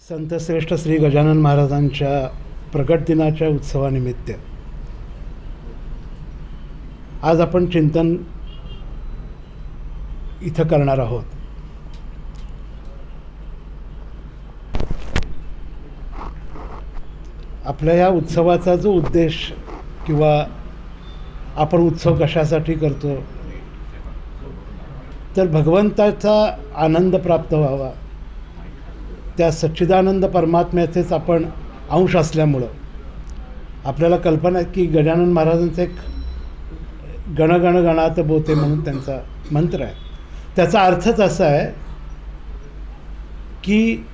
संतश्रेष्ठ श्री गजानन महाराजांच्या प्रकट दिनाच्या उत्सवानिमित्त आज आपण चिंतन इथं करणार आहोत. आपल्या या उत्सवाचा जो उद्देश किंवा आपण उत्सव कशासाठी करतो तर भगवंताचा आनंद प्राप्त व्हावा, त्या सच्चिदानंद परमात्म्याचेच आपण अंश असल्यामुळं आपल्याला कल्पना आहे की गजानन महाराजांचं एक गणगण गणात बोते म्हणून त्यांचा मंत्र आहे. त्याचा अर्थच असा आहे की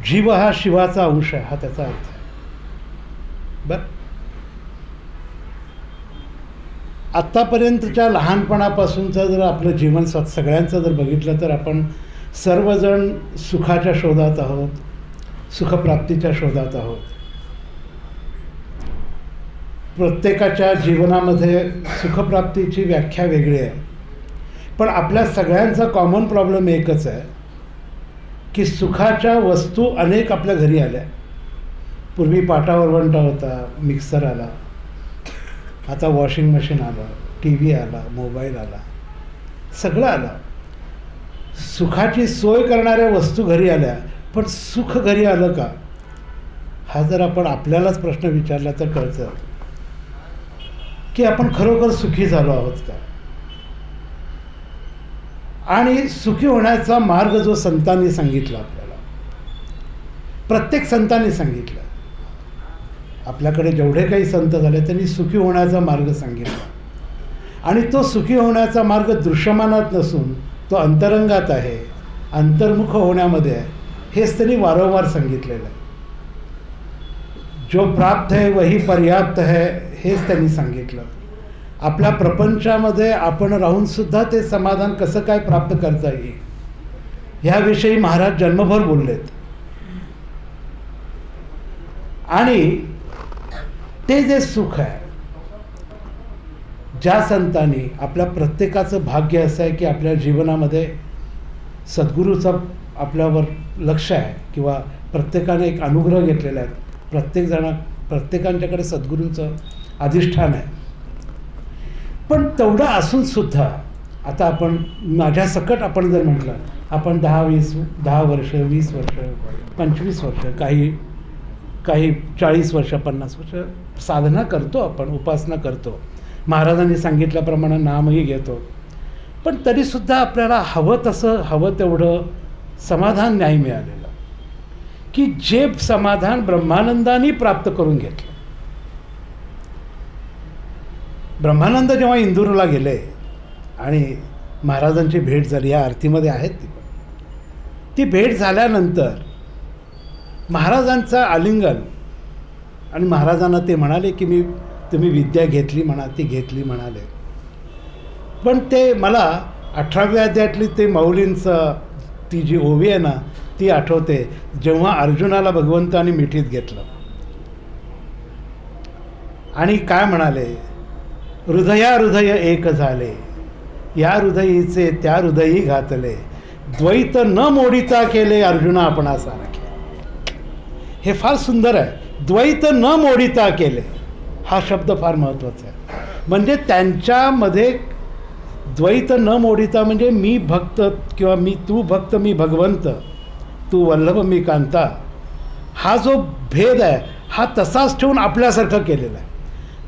जीव हा शिवाचा अंश आहे, हा त्याचा अर्थ आहे. बरं, आत्तापर्यंतच्या लहानपणापासूनचं जर आपलं जीवन सगळ्यांचं जर बघितलं तर आपण सर्वजण सुखाच्या शोधात आहोत, सुखप्राप्तीच्या शोधात आहोत. प्रत्येकाच्या जीवनामध्ये सुखप्राप्तीची व्याख्या वेगळी आहे, पण आपल्या सगळ्यांचा कॉमन प्रॉब्लेम एकच आहे की सुखाच्या वस्तू अनेक आपल्या घरी आल्या. पूर्वी पाटावरवंटा होता, मिक्सर आला, आता वॉशिंग मशीन आलं, टी व्ही आला, मोबाईल आला, सगळं आलं. सुखाची सोय करणाऱ्या वस्तू घरी आल्या, पण सुख घरी आलं का हा जर आपण आपल्यालाच प्रश्न विचारला तर कळतं की आपण खरोखर सुखी झालो आहोत का. आणि सुखी होण्याचा मार्ग जो संतांनी सांगितला, आपल्याला प्रत्येक संतांनी सांगितलं, आपल्याकडे जेवढे काही संत झाले त्यांनी सुखी होण्याचा मार्ग सांगितला. आणि तो सुखी होण्याचा मार्ग दृश्यमानात नसून तो अंतरंगात आहे, अंतर्मुख होण्यामध्ये आहे, हेच त्यांनी वारंवार सांगितलेलं आहे. जो प्राप्त है वही पर्याप्त है, हेच त्यांनी सांगितलं. आपल्या प्रपंचामध्ये आपण राहूनसुद्धा ते समाधान कसं काय प्राप्त करता येईल ह्याविषयी महाराज जन्मभर बोललेत. आणि ते जे सुख आहे, ज्या संतांनी, आपल्या प्रत्येकाचं भाग्य असं आहे की आपल्या जीवनामध्ये सद्गुरूचा आपल्यावर लक्ष आहे किंवा प्रत्येकाने एक अनुग्रह घेतलेला आहे. प्रत्येकांच्याकडे सद्गुरूंचं अधिष्ठान आहे. पण तेवढं असूनसुद्धा आता आपण माझ्या सकट आपण जर म्हटलं, आपण 10 वर्ष, 20 वर्ष, 25 वर्ष, काही 40 वर्ष, 50 वर्ष साधना करतो, आपण उपासना करतो, महाराजांनी सांगितल्याप्रमाणे नामही घेतो, पण तरीसुद्धा आपल्याला हवं तेवढं समाधान नाही मिळालेलं. की जे समाधान ब्रह्मानंदांनी प्राप्त करून घेतलं. ब्रह्मानंद जेव्हा इंदूरला गेले आणि महाराजांची भेट झाली, या आरतीमध्ये आहेत ती भेट झाल्यानंतर महाराजांचा आलिंगन, आणि महाराजांना ते म्हणाले की तुम्ही विद्या घेतली म्हणा, ती घेतली म्हणाले. पण ते मला 18व्या अध्यायातली ते माऊलींचं ती जी ओवी आहे ना ती आठवते, जेव्हा अर्जुनाला भगवंताने मिठीत घेतलं आणि काय म्हणाले, हृदय एक झाले, या हृदयीचे त्या हृदयी घातले, द्वैत न मोडिता केले अर्जुना आपणासारखे. हे फार सुंदर आहे. द्वैत न मोडिता केले हा शब्द फार महत्त्वाचा आहे. म्हणजे त्यांच्यामध्ये द्वैत न मोडिता म्हणजे मी भक्त किंवा तू भक्त मी भगवंत, तू वल्लभ मी कांता, हा जो भेद आहे हा तसाच ठेवून आपल्यासारखं केलेला आहे.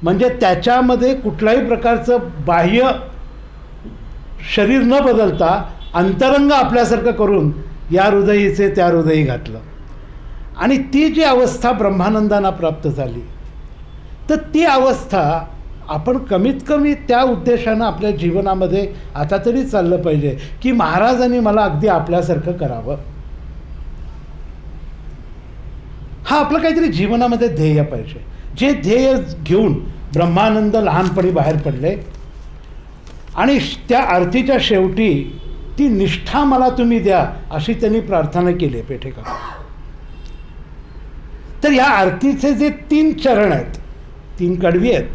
म्हणजे त्याच्यामध्ये कुठल्याही प्रकारचं बाह्य शरीर न बदलता अंतरंग आपल्यासारखं करून या हृदयीचे त्या हृदयी घातलं. आणि ती जी अवस्था ब्रह्मानंदांना प्राप्त झाली, तर ती अवस्था आपण कमीत कमी त्या उद्देशानं आपल्या जीवनामध्ये आता तरी चाललं पाहिजे की महाराजांनी मला अगदी आपल्यासारखं करावं. हा आपलं काहीतरी जीवनामध्ये ध्येय पाहिजे. जे ध्येय घेऊन ब्रह्मानंद लहानपणी बाहेर पडले आणि त्या आरतीच्या शेवटी ती निष्ठा मला तुम्ही द्या अशी त्यांनी प्रार्थना केली पेठेकर. तर या आरतीचे जे 3 चरण आहेत, 3 कडवी आहेत,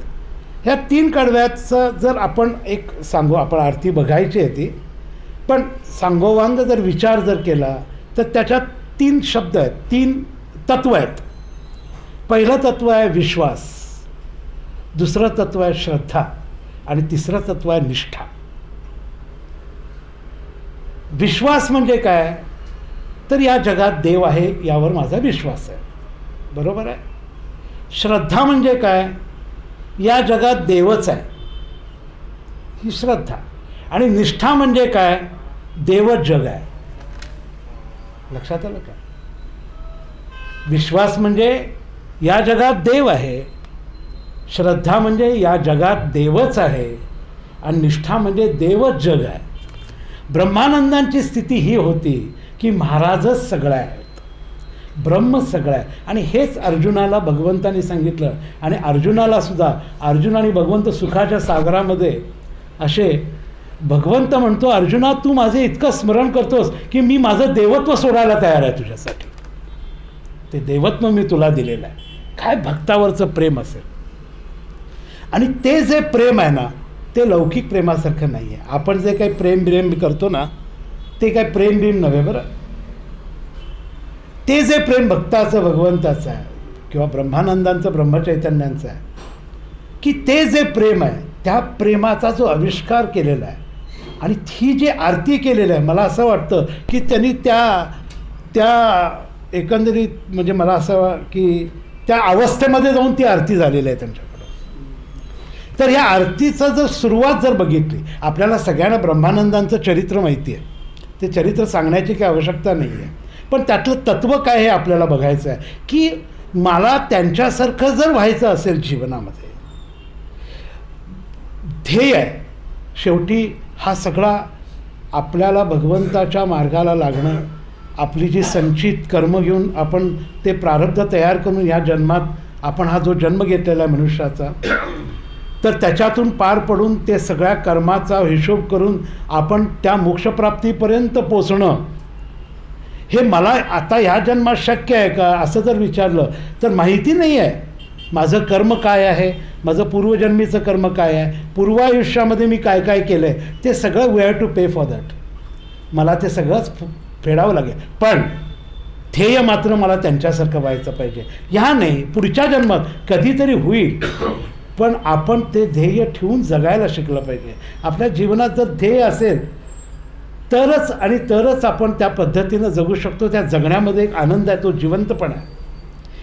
ह्या 3 कडव्याचं जर आपण एक सांगू, आपण आरती बघायची आहे ती, पण सांगोवांग जर विचार जर केला तर त्याच्यात 3 शब्द आहेत, 3 तत्व आहेत. पहिलं तत्व आहे विश्वास, दुसरं तत्व आहे श्रद्धा आणि तिसरं तत्व आहे निष्ठा. विश्वास म्हणजे काय, तर या जगात देव आहे यावर माझा विश्वास आहे, बरोबर आहे. श्रद्धा म्हणजे काय, या जगात देवच आहे, ही श्रद्धा. आणि निष्ठा म्हणजे काय, देवच जग आहे. लक्षात आलं का. विश्वास म्हणजे या जगात देव आहे, श्रद्धा म्हणजे या जगात देवच आहे आणि निष्ठा म्हणजे देवच जग आहे. ब्रह्मानंदांची स्थिती ही होती की महाराजच सगळं आहेत, ब्रह्म सगळं आहे. आणि हेच अर्जुनाला भगवंतांनी सांगितलं. आणि अर्जुनाला सुद्धा, अर्जुन आणि भगवंत सुखाच्या सागरामध्ये असे भगवंत म्हणतो, अर्जुना तू माझे इतकं स्मरण करतोस की मी माझं देवत्व सोडायला तयार आहे तुझ्यासाठी. ते देवत्व मी तुला दिलेलं आहे. काय भक्तावरचं प्रेम असेल. आणि ते जे प्रेम आहे ना, ते लौकिक प्रेमासारखं नाही आहे. आपण जे काही प्रेम करतो ना, ते काय प्रेम नव्हे बरं. ते जे प्रेम भक्ताचं भगवंताचं आहे किंवा ब्रह्मानंदांचं ब्रह्मचैतन्यांचं आहे, की ते जे प्रेम आहे त्या प्रेमाचा जो आविष्कार केलेला आहे आणि ही जी आरती केलेली आहे, मला असं वाटतं की त्यांनी त्या एकंदरीत म्हणजे मला असं की त्या अवस्थेमध्ये जाऊन ती आरती झालेली आहे त्यांच्याकडं. तर ह्या आरतीचं जर सुरुवात जर बघितली, आपल्याला सगळ्यांना ब्रह्मानंदांचं चरित्र माहिती आहे, ते चरित्र सांगण्याची काही आवश्यकता नाही आहे. पण त्यातलं तत्त्व काय हे आपल्याला बघायचं आहे की मला त्यांच्यासारखं जर व्हायचं असेल जीवनामध्ये, ध्येय आहे शेवटी हा सगळा आपल्याला भगवंताच्या मार्गाला लागणं, आपली जी संचित कर्म घेऊन आपण ते प्रारब्ध तयार करून या जन्मात आपण हा जो जन्म घेतलेला आहे मनुष्याचा, तर त्याच्यातून पार पडून ते सगळ्या कर्माचा हिशोब करून आपण त्या मोक्षप्राप्तीपर्यंत पोचणं, हे मला आता ह्या जन्मात शक्य आहे का असं जर विचारलं तर माहिती नाही आहे. माझं कर्म काय आहे, माझं पूर्वजन्मीचं कर्म काय आहे, पूर्वायुष्यामध्ये मी काय काय केलं आहे, ते सगळं we have to pay for that. मला ते सगळंच फेडावं लागेल. पण ध्येय मात्र मला त्यांच्यासारखं व्हायचं पाहिजे. ह्या नाही, पुढच्या जन्मात कधीतरी होईल, पण आपण ते ध्येय ठेवून जगायला शिकलं पाहिजे. आपल्या जीवनात जर ध्येय असेल तरच आपण त्या पद्धतीनं जगू शकतो. त्या जगण्यामध्ये एक आनंद आहे, तो जिवंतपणा आहे.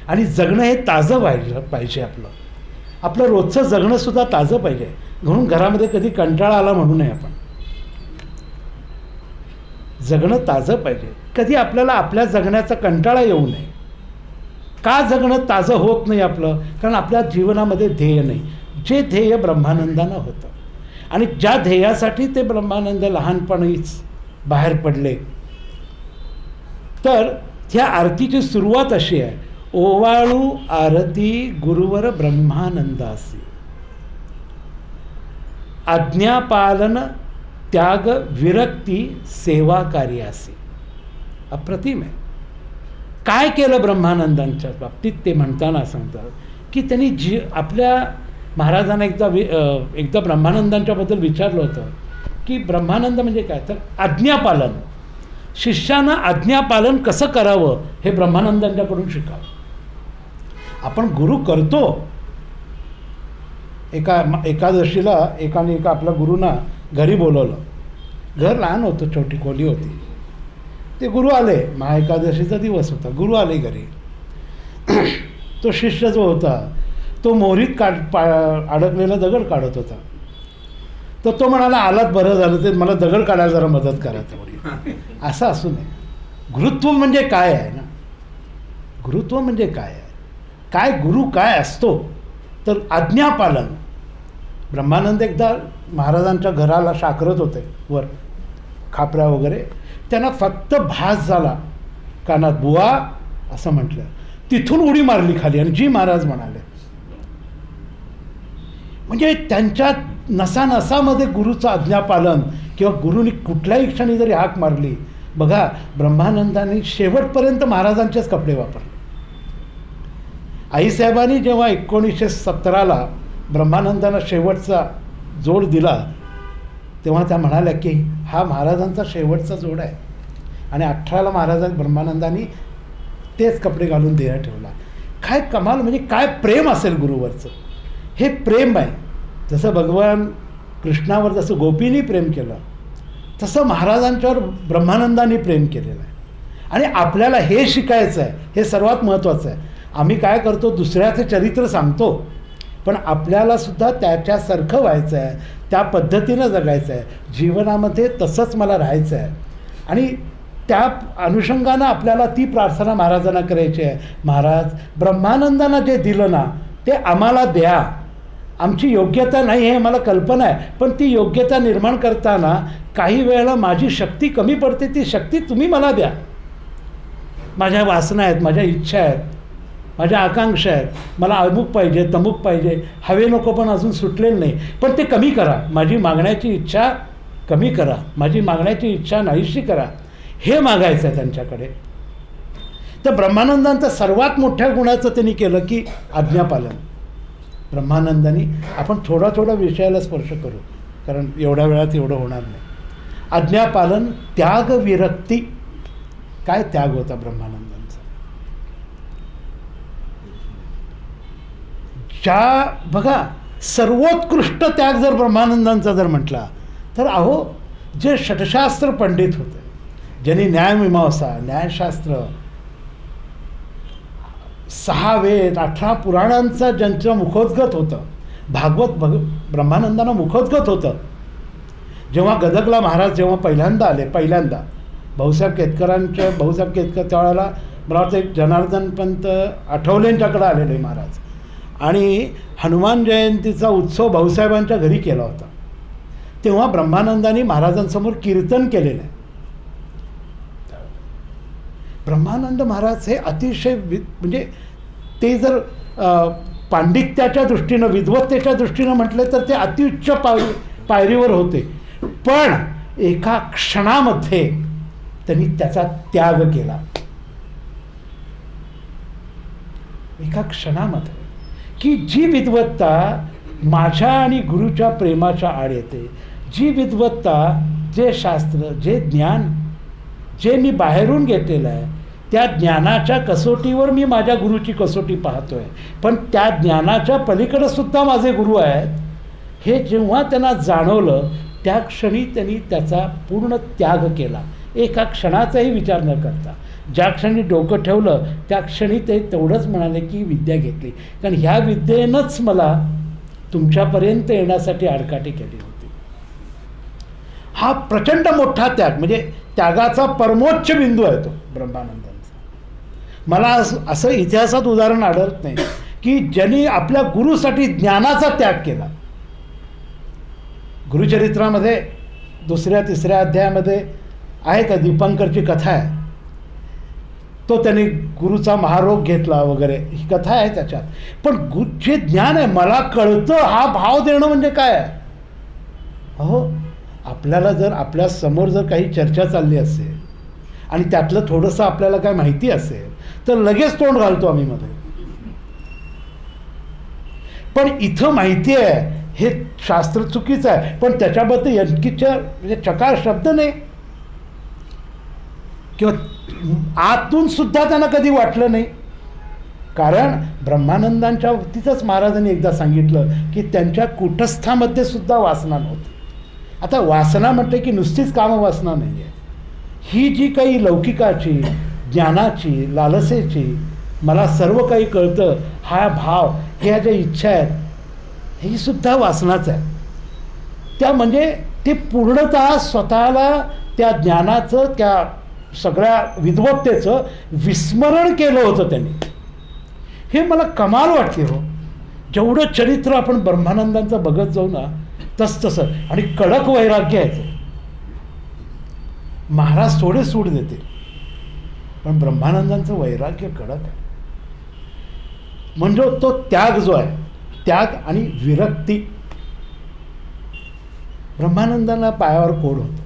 आणि जगणं हे ताजं पाहिजे. आपलं रोजचं जगणंसुद्धा ताजं पाहिजे. म्हणून घरामध्ये कधी कंटाळा आला म्हणू नये. आपण जगणं ताजं पाहिजे. कधी आपल्याला आपल्या जगण्याचा कंटाळा येऊ नये. का जगणं ताजं होत नाही आपलं, कारण आपल्या जीवनामध्ये ध्येय नाही. जे ध्येय ब्रह्मानंदानं होतं आणि ज्या ध्येयासाठी ते ब्रह्मानंद लहानपणीच बाहेर पडले. तर ह्या आरतीची सुरुवात अशी आहे, ओवाळू आरती गुरुवर ब्रह्मानंदासी, आज्ञापालन त्याग विरक्ती सेवा कार्यासी. अप्रतिम आहे. काय केलं ब्रह्मानंदांच्या बाबतीत ते म्हणताना सांगतात की त्यांनी आपल्या महाराजांना एकदा ब्रह्मानंदांच्याबद्दल विचारलं होतं की ब्रह्मानंद म्हणजे काय, तर आज्ञापालन. शिष्यानं आज्ञापालन कसं करावं हे ब्रह्मानंदांच्याकडून शिकावं. आपण गुरु करतो. एकादशीला एका आपल्या गुरुना घरी बोलवलं. घर लहान होतं, छोटी खोली होती. ते गुरु आले, महाएकादशीचा दिवस होता. गुरु आले घरी. तो शिष्य जो होता तो मोहरीत अडकलेला दगड काढत होता. तर तो म्हणाला, आलात बरं झालं, ते मला दगड काढायला जरा मदत करा तेवढी. असं असू नये. गुरुत्व म्हणजे काय आहे ना, गुरुत्व म्हणजे काय आहे, काय गुरु काय असतो, तर आज्ञापालन. ब्रह्मानंद एकदा महाराजांच्या घराला शाकरत होते वर खापऱ्या वगैरे. त्यांना फक्त भास झाला कानात, बुवा असं म्हटलं. तिथून उडी मारली खाली आणि जी महाराज म्हणाले. म्हणजे त्यांच्या नसानसामध्ये गुरुचं आज्ञापालन किंवा गुरुनी कुठल्याही क्षणी जरी हाक मारली. बघा, ब्रह्मानंदांनी शेवटपर्यंत महाराजांचेच कपडे वापरले. आईसाहेबांनी जेव्हा 1917ला ब्रह्मानंदांना शेवटचा जोड दिला तेव्हा त्या म्हणाल्या की हा महाराजांचा शेवटचा जोड आहे. आणि 18ला ब्रह्मानंदांनी तेच कपडे घालून देह ठेवला. काय कमाल, म्हणजे काय प्रेम असेल गुरुवरचं. हे प्रेम आहे. जसं भगवान कृष्णावर जसं गोपींनी प्रेम केलं, तसं महाराजांच्यावर ब्रह्मानंदांनी प्रेम केलेलं आहे. आणि आपल्याला हे शिकायचं आहे, हे सर्वात महत्त्वाचं आहे. आम्ही काय करतो, दुसऱ्याचं चरित्र सांगतो, पण आपल्यालासुद्धा त्याच्यासारखं व्हायचं आहे, त्या पद्धतीनं जगायचं आहे. जीवनामध्ये तसंच मला राहायचं आहे. आणि त्या अनुषंगानं आपल्याला ती प्रार्थना महाराजांना करायची आहे. महाराज, ब्रह्मानंदांना जे दिलं ना ते आम्हाला द्या. आमची योग्यता नाही हे मला कल्पना आहे, पण ती योग्यता निर्माण करताना काही वेळेला माझी शक्ती कमी पडते, ती शक्ती तुम्ही मला द्या. माझ्या वासना आहेत, माझ्या इच्छा आहेत, माझ्या आकांक्षा आहेत. मला अमुक पाहिजे, तमुक पाहिजे, हवे नको पण अजून सुटलेलं नाही, पण ते कमी करा. माझी मागण्याची इच्छा कमी करा, माझी मागण्याची इच्छा नाहीशी करा, हे मागायचं आहे त्यांच्याकडे. तर ब्रह्मानंदांचं सर्वात मोठ्या गुणाचं त्यांनी केलं की आज्ञापालन. ब्रह्मानंदांनी, आपण थोडा थोडा विषयाला स्पर्श करू, कारण एवढ्या वेळात एवढं होणार नाही. आज्ञापालन, त्याग, विरक्ती. काय त्याग होता ब्रह्मानंदांचा. ज्या बघा, सर्वोत्कृष्ट त्याग जर ब्रह्मानंदांचा जर म्हटला तर अहो, जे षटशास्त्र पंडित होते, ज्यांनी न्यायमीमांसा, न्यायशास्त्र, 6 वेद, 18 पुराणांचा ज्यांचं मुखोद्गत होतं, भागवत ब्रह्मानंदांना मुखोद्गत होतं. जेव्हा गदगला महाराज जेव्हा पहिल्यांदा आले, भाऊसाहेब केतकर त्यावेळेला मला वाटतं एक जनार्दन पंत आठवलेंच्याकडे आलेले महाराज, आणि हनुमान जयंतीचा उत्सव भाऊसाहेबांच्या घरी केला होता. तेव्हा ब्रह्मानंदांनी महाराजांसमोर कीर्तन केलेलं आहे. ब्रह्मानंद महाराज हे अतिशय म्हणजे ते जर पांडित्याच्या दृष्टीनं, विद्वत्तेच्या दृष्टीनं म्हटलं तर ते अतिउच्च पायरीवर होते. पण एका क्षणामध्ये त्यांनी त्याचा त्याग केला. एका क्षणामध्ये, की जी विद्वत्ता माझ्या आणि गुरुच्या प्रेमाच्या आड येते, जी विद्वत्ता, जे शास्त्र, जे ज्ञान, जे मी बाहेरून घेतलेलं आहे, त्या ज्ञानाच्या कसोटीवर मी माझ्या गुरुची कसोटी पाहतो आहे. पण त्या ज्ञानाच्या पलीकडे सुद्धा माझे गुरु आहेत, हे जेव्हा त्यांना जाणवलं त्या क्षणी त्यांनी त्याचा पूर्ण त्याग केला. एका क्षणाचाही विचार न करता, ज्या क्षणी डोकं ठेवलं त्या क्षणी ते तेवढंच म्हणाले की विद्या घेतली, कारण ह्या विद्येनंच मला तुमच्यापर्यंत येण्यासाठी आडकाठी केली होती. हा प्रचंड मोठा त्याग, म्हणजे त्यागाचा परमोच्च बिंदू आहे तो ब्रह्मानंदांचा. मला असं इतिहासात उदाहरण आढळत नाही की ज्यांनी आपल्या गुरुसाठी ज्ञानाचा त्याग केला. गुरुचरित्रामध्ये 2-3 अध्यायामध्ये आहे का दीपंकरची कथा आहे, तो त्यांनी गुरुचा महारोग घेतला वगैरे, ही कथा आहे त्याच्यात. पण जे ज्ञान आहे, मला कळतं, हा भाव देणं म्हणजे काय आहे. अहो, आपल्याला जर आपल्या समोर जर काही चर्चा चालली असेल आणि त्यातलं थोडंसं आपल्याला काय माहिती असेल तर लगेच तोंड घालतो आम्ही मध्ये. पण इथं माहिती आहे हे शास्त्र चुकीचं आहे, पण त्याच्याबद्दल यंकीच्या म्हणजे चकार शब्द नाही, किंवा आतून सुद्धा त्यांना कधी वाटलं नाही. कारण ब्रह्मानंदांच्या बाबतीतच महाराजांनी एकदा सांगितलं की त्यांच्या कुटस्थामध्ये सुद्धा वासना नव्हती. आता वासना म्हटलं की नुसतीच कामवासना नाही आहे, ही जी काही लौकिकाची, ज्ञानाची, लालसेची, मला सर्व काही कळतं, हा भाव, ह्या ज्या इच्छा आहेत, ही सुद्धा वासनाच आहे. त्या म्हणजे ते पूर्णतः स्वतःला त्या ज्ञानाचं, त्या सगळ्या विद्वत्तेचं विस्मरण केलं होतं त्यांनी. हे मला कमाल वाटते हो. जेवढं चरित्र आपण ब्रह्मानंदांचं बघत जाऊ ना तसं, आणि कडक वैराग्य आहे ते. महाराज थोडे सूड देतील, पण ब्रह्मानंदांचं वैराग्य कडक आहे. म्हणजे तो त्याग जो आहे, त्याग आणि विरक्ती. ब्रह्मानंदांना पायावर कोड होतं,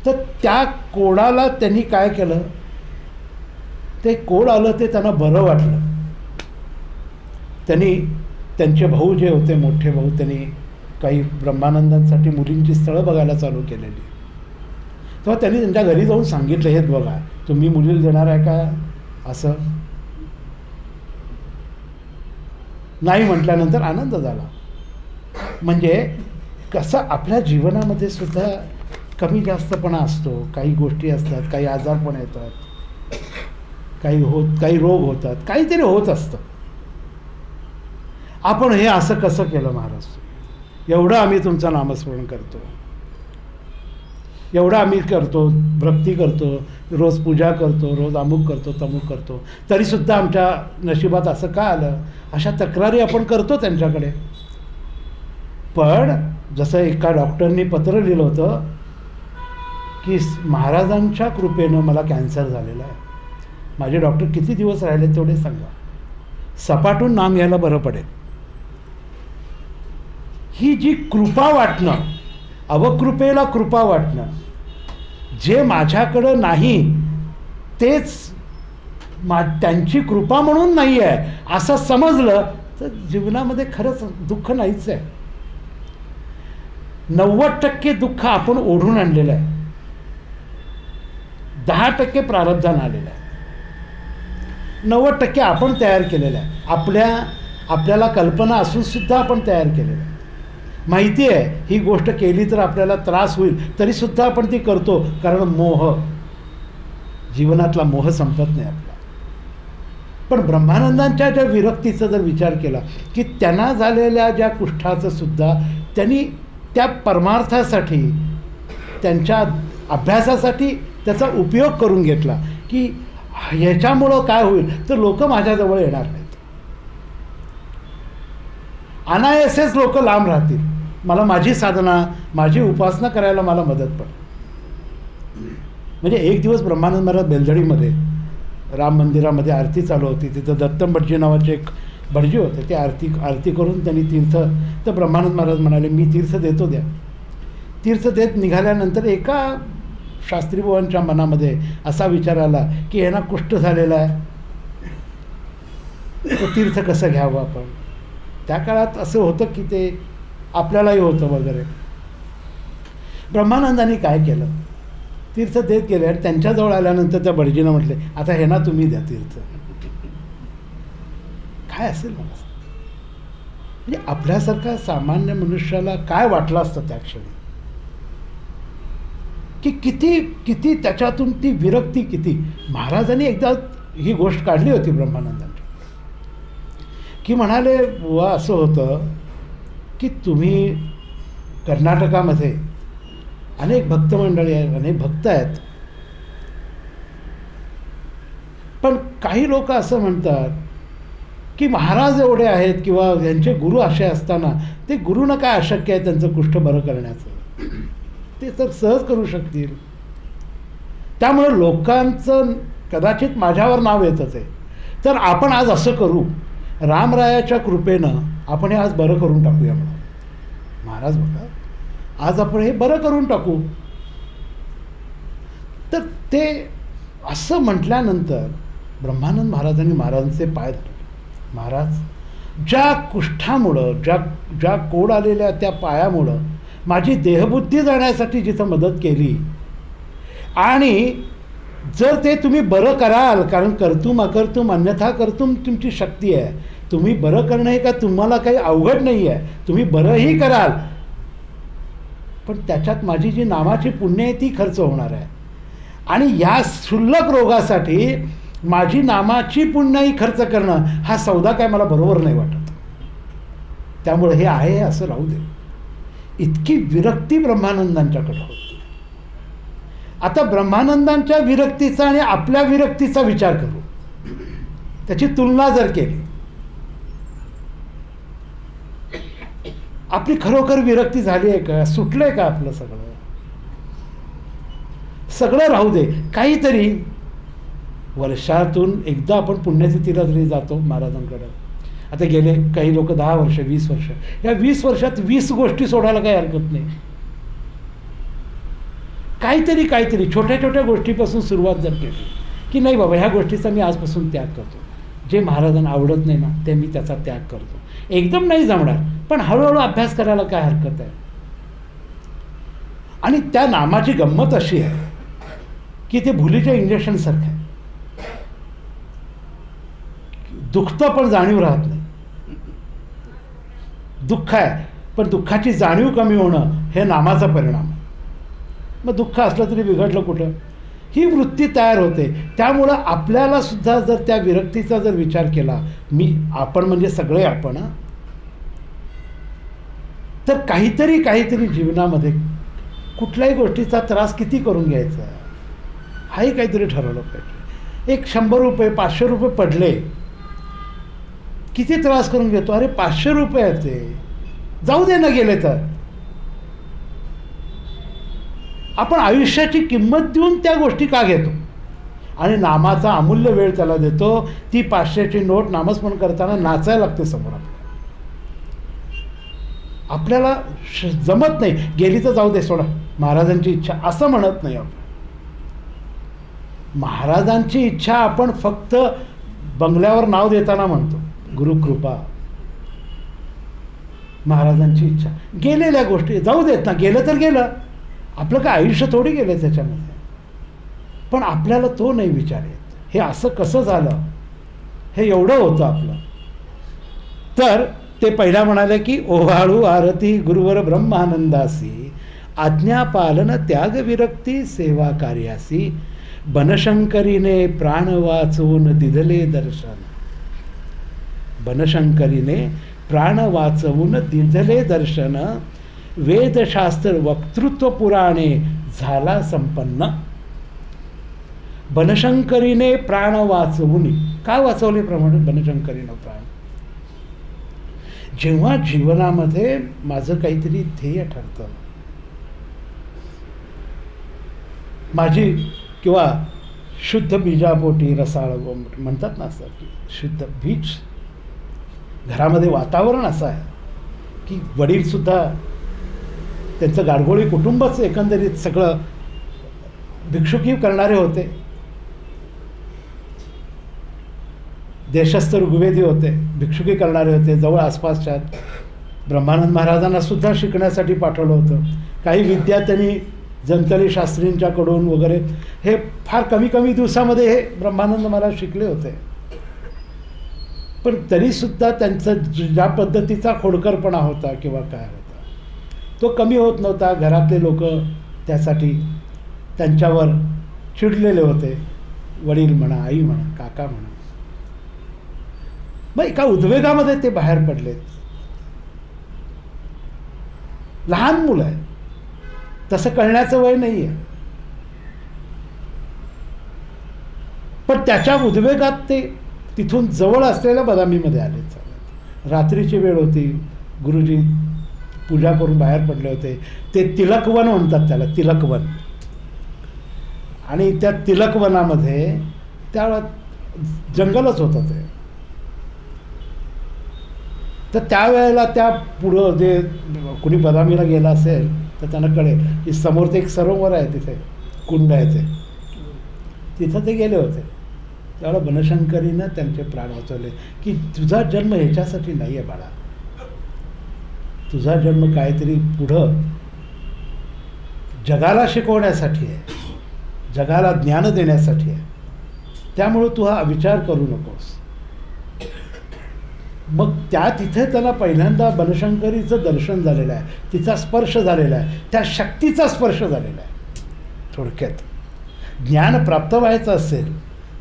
तर त्या कोडाला त्यांनी काय केलं, ते कोड आलं ते त्यांना बरं वाटलं. त्यांनी त्यांचे भाऊ जे होते, मोठे भाऊ, त्यांनी काही ब्रह्मानंदांसाठी मुलींची स्थळं बघायला चालू केलेली. तेव्हा त्यांनी त्यांच्या घरी जाऊन सांगितलं, हे बघा तुम्ही मुलीला देणार आहे का असं नाही म्हटल्यानंतर आनंद झाला. म्हणजे कसं आपल्या जीवनामध्ये सुद्धा कमी जास्तपणा असतो, काही गोष्टी असतात, काही आजारपण येतात, काही रोग होतात, काहीतरी होत असतं. आपण हे असं कसं केलं महाराज, एवढं आम्ही तुमचं नामस्मरण करतो, एवढं आम्ही करतो, भक्ती करतो, रोज पूजा करतो, रोज अमुक करतो तमुक करतो, तरीसुद्धा आमच्या नशिबात असं का आलं, अशा तक्रारी आपण करतो त्यांच्याकडे. पण जसं एका डॉक्टरनी पत्र लिहिलं होतं की महाराजांच्या कृपेनं मला कॅन्सर झालेला आहे, माझे डॉक्टर किती दिवस राहिले तेवढे सांगा, सपाटून नाम घ्यायला बरं पडेल. ही जी कृपा वाटणं, अवकृपेला कृपा वाटणं, जे माझ्याकडं नाही तेच त्यांची कृपा म्हणून नाही आहे असं समजलं तर जीवनामध्ये खरंच दुःख नाहीच आहे. 90% दुःख आपण ओढून आणलेलं आहे, 10% प्रारब्धानं आलेलं आहे, 90% आपण तयार केलेलं आहे. आपल्याला कल्पना असून सुद्धा आपण तयार केलेलं आहे. माहिती आहे ही गोष्ट केली तर आपल्याला त्रास होईल, तरीसुद्धा आपण ती करतो, कारण मोह, जीवनातला मोह संपत नाही आपला. पण ब्रह्मानंदांच्या ज्या विरक्तीचा जर विचार केला की त्यांना झालेल्या ज्या कुष्ठाचं सुद्धा त्यांनी त्या परमार्थासाठी, त्यांच्या अभ्यासासाठी त्याचा उपयोग करून घेतला की ह्याच्यामुळं काय होईल तर लोक माझ्याजवळ येणार नाहीत, अनायासेच लोक लांब राहतील, मला माझी साधना, माझी उपासना करायला मला मदत पडेल. म्हणजे एक दिवस ब्रह्मानंद महाराज बेलझडीमध्ये राम मंदिरामध्ये आरती चालू होती, तिथं दत्तम भटजी नावाचे एक भटजी होते, ते आरती करून त्यांनी तीर्थ, तर ब्रह्मानंद महाराज म्हणाले मी तीर्थ देतो द्या. तीर्थ देत निघाल्यानंतर एका शास्त्रीबुवांच्या मनामध्ये असा विचार आला की यांना कुष्ठ झालेला आहे, तर तीर्थ कसं घ्यावं आपण. त्या काळात असं होतं की ते आपल्यालाही होतं वगैरे. ब्रह्मानंदांनी काय केलं, तीर्थ देत गेले आणि त्यांच्याजवळ आल्यानंतर त्या भटजीनं म्हटले आता हे ना तुम्ही द्या तीर्थ. काय असेल मला म्हणजे आपल्यासारखा सामान्य मनुष्याला काय वाटलं असतं त्या क्षणी, की किती किती त्याच्यातून ती विरक्ती किती. महाराजांनी एकदा ही गोष्ट काढली होती ब्रह्मानंदांची की म्हणाले बुवा असं होतं की तुम्ही कर्नाटकामध्ये अनेक भक्त मंडळी आहेत, अनेक भक्त आहेत, पण काही लोक असं म्हणतात की महाराज एवढे आहेत किंवा यांचे गुरु असे असताना ते गुरुनं काय अशक्य आहे त्यांचं कुष्ठ बरं करण्याचं, ते तर सहज करू शकतील. त्यामुळे लोकांचं कदाचित माझ्यावर नाव येतच आहे, तर आपण आज असं करू, रामरायाच्या कृपेनं आपण हे आज बरं करून टाकूया म्हणून. महाराज बघा आज आपण हे बरं करून टाकू. तर ते असं म्हटल्यानंतर ब्रह्मानंद महाराजांनी महाराजांचे पाय धरले. महाराज ज्या कुष्ठामुळं, ज्या कोड आलेल्या त्या पायामुळं माझी देहबुद्धी जाण्यासाठी जिथं मदत केली, आणि जर ते तुम्ही बरं कराल, कारण कर्तुम अकर्तुम अन्यथा कर्तुम तुमची शक्ती आहे, तुम्ही बरं करणं हे का तुम्हाला काही अवघड नाही आहे, तुम्ही बरंही कराल, पण त्याच्यात माझी जी नामाची पुण्य आहे ती खर्च होणार आहे, आणि या क्षुल्लक रोगासाठी माझी नामाची पुण्याही खर्च करणं हा सौदा काय मला बरोबर नाही वाटत. त्यामुळे हे आहे असं राहू दे. इतकी विरक्ती ब्रह्मानंदांच्याकडे होती. आता ब्रह्मानंदांच्या विरक्तीचा आणि आपल्या विरक्तीचा विचार करू, त्याची तुलना जर केली, आपली खरोखर विरक्ती झाली आहे का, सुटलंय का आपलं सगळं. सगळं राहू दे, काहीतरी वर्षातून एकदा आपण पुण्यतिथीला तरी जातो महाराजांकडे. आता गेले काही लोक 10 वर्ष 20 वर्ष, या 20 वर्षात 20 गोष्टी सोडायला काही हरकत नाही. काहीतरी छोट्या छोट्या गोष्टीपासून सुरुवात जर केली की नाही बाबा ह्या गोष्टीचा मी आजपासून त्याग करतो, जे महाराजांना आवडत नाही ना ते मी त्याचा त्याग करतो, एकदम नाही जमणार पण हळूहळू अभ्यास करायला काय हरकत आहे. आणि त्या नामाची गंमत अशी आहे की ते भुलीच्या इंजेक्शनसारखं आहे. दुखतं पण जाणीव राहत नाही. दुःख आहे पण दुःखाची जाणीव कमी होणं हे नामाचा परिणाम. मग दुःख असलं तरी बिघडलं कुठं, ही वृत्ती तयार होते. त्यामुळं आपल्याला सुद्धा जर त्या विरक्तीचा जर विचार केला, आपण म्हणजे सगळे आपण, तर काहीतरी जीवनामध्ये कुठल्याही गोष्टीचा त्रास किती करून घ्यायचा हाही काहीतरी ठरवलं पाहिजे. एक 100 रुपये 500 रुपये पडले, किती त्रास करून घेतो. अरे 500 रुपये आहेत ते, जाऊ दे ना गेले तर. आपण आयुष्याची किंमत देऊन त्या गोष्टी का घेतो आणि नामाचा अमूल्य वेळ त्याला देतो. ती 500ची नोट नामस्मरण करताना नाचायला लागते समोर. आपल्याला जमत नाही, गेली तर जाऊ दे सोडा, महाराजांची इच्छा असं म्हणत नाही आपण. महाराजांची इच्छा आपण फक्त बंगल्यावर नाव देताना म्हणतो, गुरुकृपा. महाराजांची इच्छा, गेलेल्या गोष्टी जाऊ देत ना, गेलं तर गेलं, आपलं काय आयुष्य थोडी गेलं त्याच्यामध्ये. पण आपल्याला तो नाही विचार येत, हे असं कसं झालं, हे एवढं होतं आपलं. तर ते पहिला म्हणाले की ओवाळू आरती गुरुवर ब्रह्मानंदासी, आज्ञापालन त्याग विरक्ती सेवा कार्यासी, बनशंकरीने प्राण वाचवून दिधले दर्शन. बनशंकरीने प्राण वाचवून दिधले दर्शन, वेदशास्त्र वक्तृत्व पुराणे झाला संपन्न. बनशंकरीने प्राण वाचवून, का वाचवले प्रमाणे बनशंकरीनं प्राण? जेव्हा जीवनामध्ये माझं काहीतरी ध्येय ठरतं, माझी किंवा शुद्ध बीजापोटी रसाळ म्हणतात ना, असं की शुद्ध बीज, घरामध्ये वातावरण असं आहे की वडीलसुद्धा, त्यांचं गाडगोळी कुटुंबच एकंदरीत सगळं भिक्षुकी करणारे होते, देशस्थ ऋग्वेदी होते, भिक्षुकी करणारे होते. जवळ आसपासच्या ब्रह्मानंद महाराजांना सुद्धा शिकण्यासाठी पाठवलं होतं. काही विद्या त्यांनी जंतली शास्त्रींच्याकडून वगैरे, हे फार कमी दिवसामध्ये हे ब्रह्मानंद महाराज शिकले होते. पण तरीसुद्धा त्यांचा ज्या पद्धतीचा खोडकरपणा होता किंवा काय होता, तो कमी होत नव्हता. घरातले लोक त्यासाठी त्यांच्यावर चिडलेले होते, वडील म्हणा, आई म्हणा, काका म्हणा. मग एका उद्वेगामध्ये ते बाहेर पडलेत. लहान मुलं आहे, तसं कळण्याचं वय नाही आहे, पण त्याच्या उद्वेगात ते तिथून जवळ असलेल्या बदामीमध्ये आले. रात्रीची वेळ होती, गुरुजी पूजा करून बाहेर पडले होते. ते तिलकवन म्हणतात त्याला, तिलकवन. आणि त्या तिलकवनामध्ये त्यावेळेला जंगलच होतं ते. तर त्यावेळेला त्या पुढं जे कुणी बदामीला गेला असेल तर त्यांना कळेल की समोर ते एक सरोवर आहे, तिथे कुंड आहे, ते तिथं ते गेले होते. त्यावेळेला बनशंकरीनं त्यांचे प्राण वाचवले की तुझा जन्म ह्याच्यासाठी नाही आहे बाळा, तुझा जन्म काहीतरी पुढं जगाला शिकवण्यासाठी आहे, जगाला ज्ञान देण्यासाठी आहे. त्यामुळं तू हा विचार करू नकोस. मग तिथे त्यांना पहिल्यांदा बनशंकरीचं दर्शन झालेलं आहे, तिचा स्पर्श झालेला आहे, त्या शक्तीचा स्पर्श झालेला आहे. थोडक्यात ज्ञान प्राप्त व्हायचं असेल,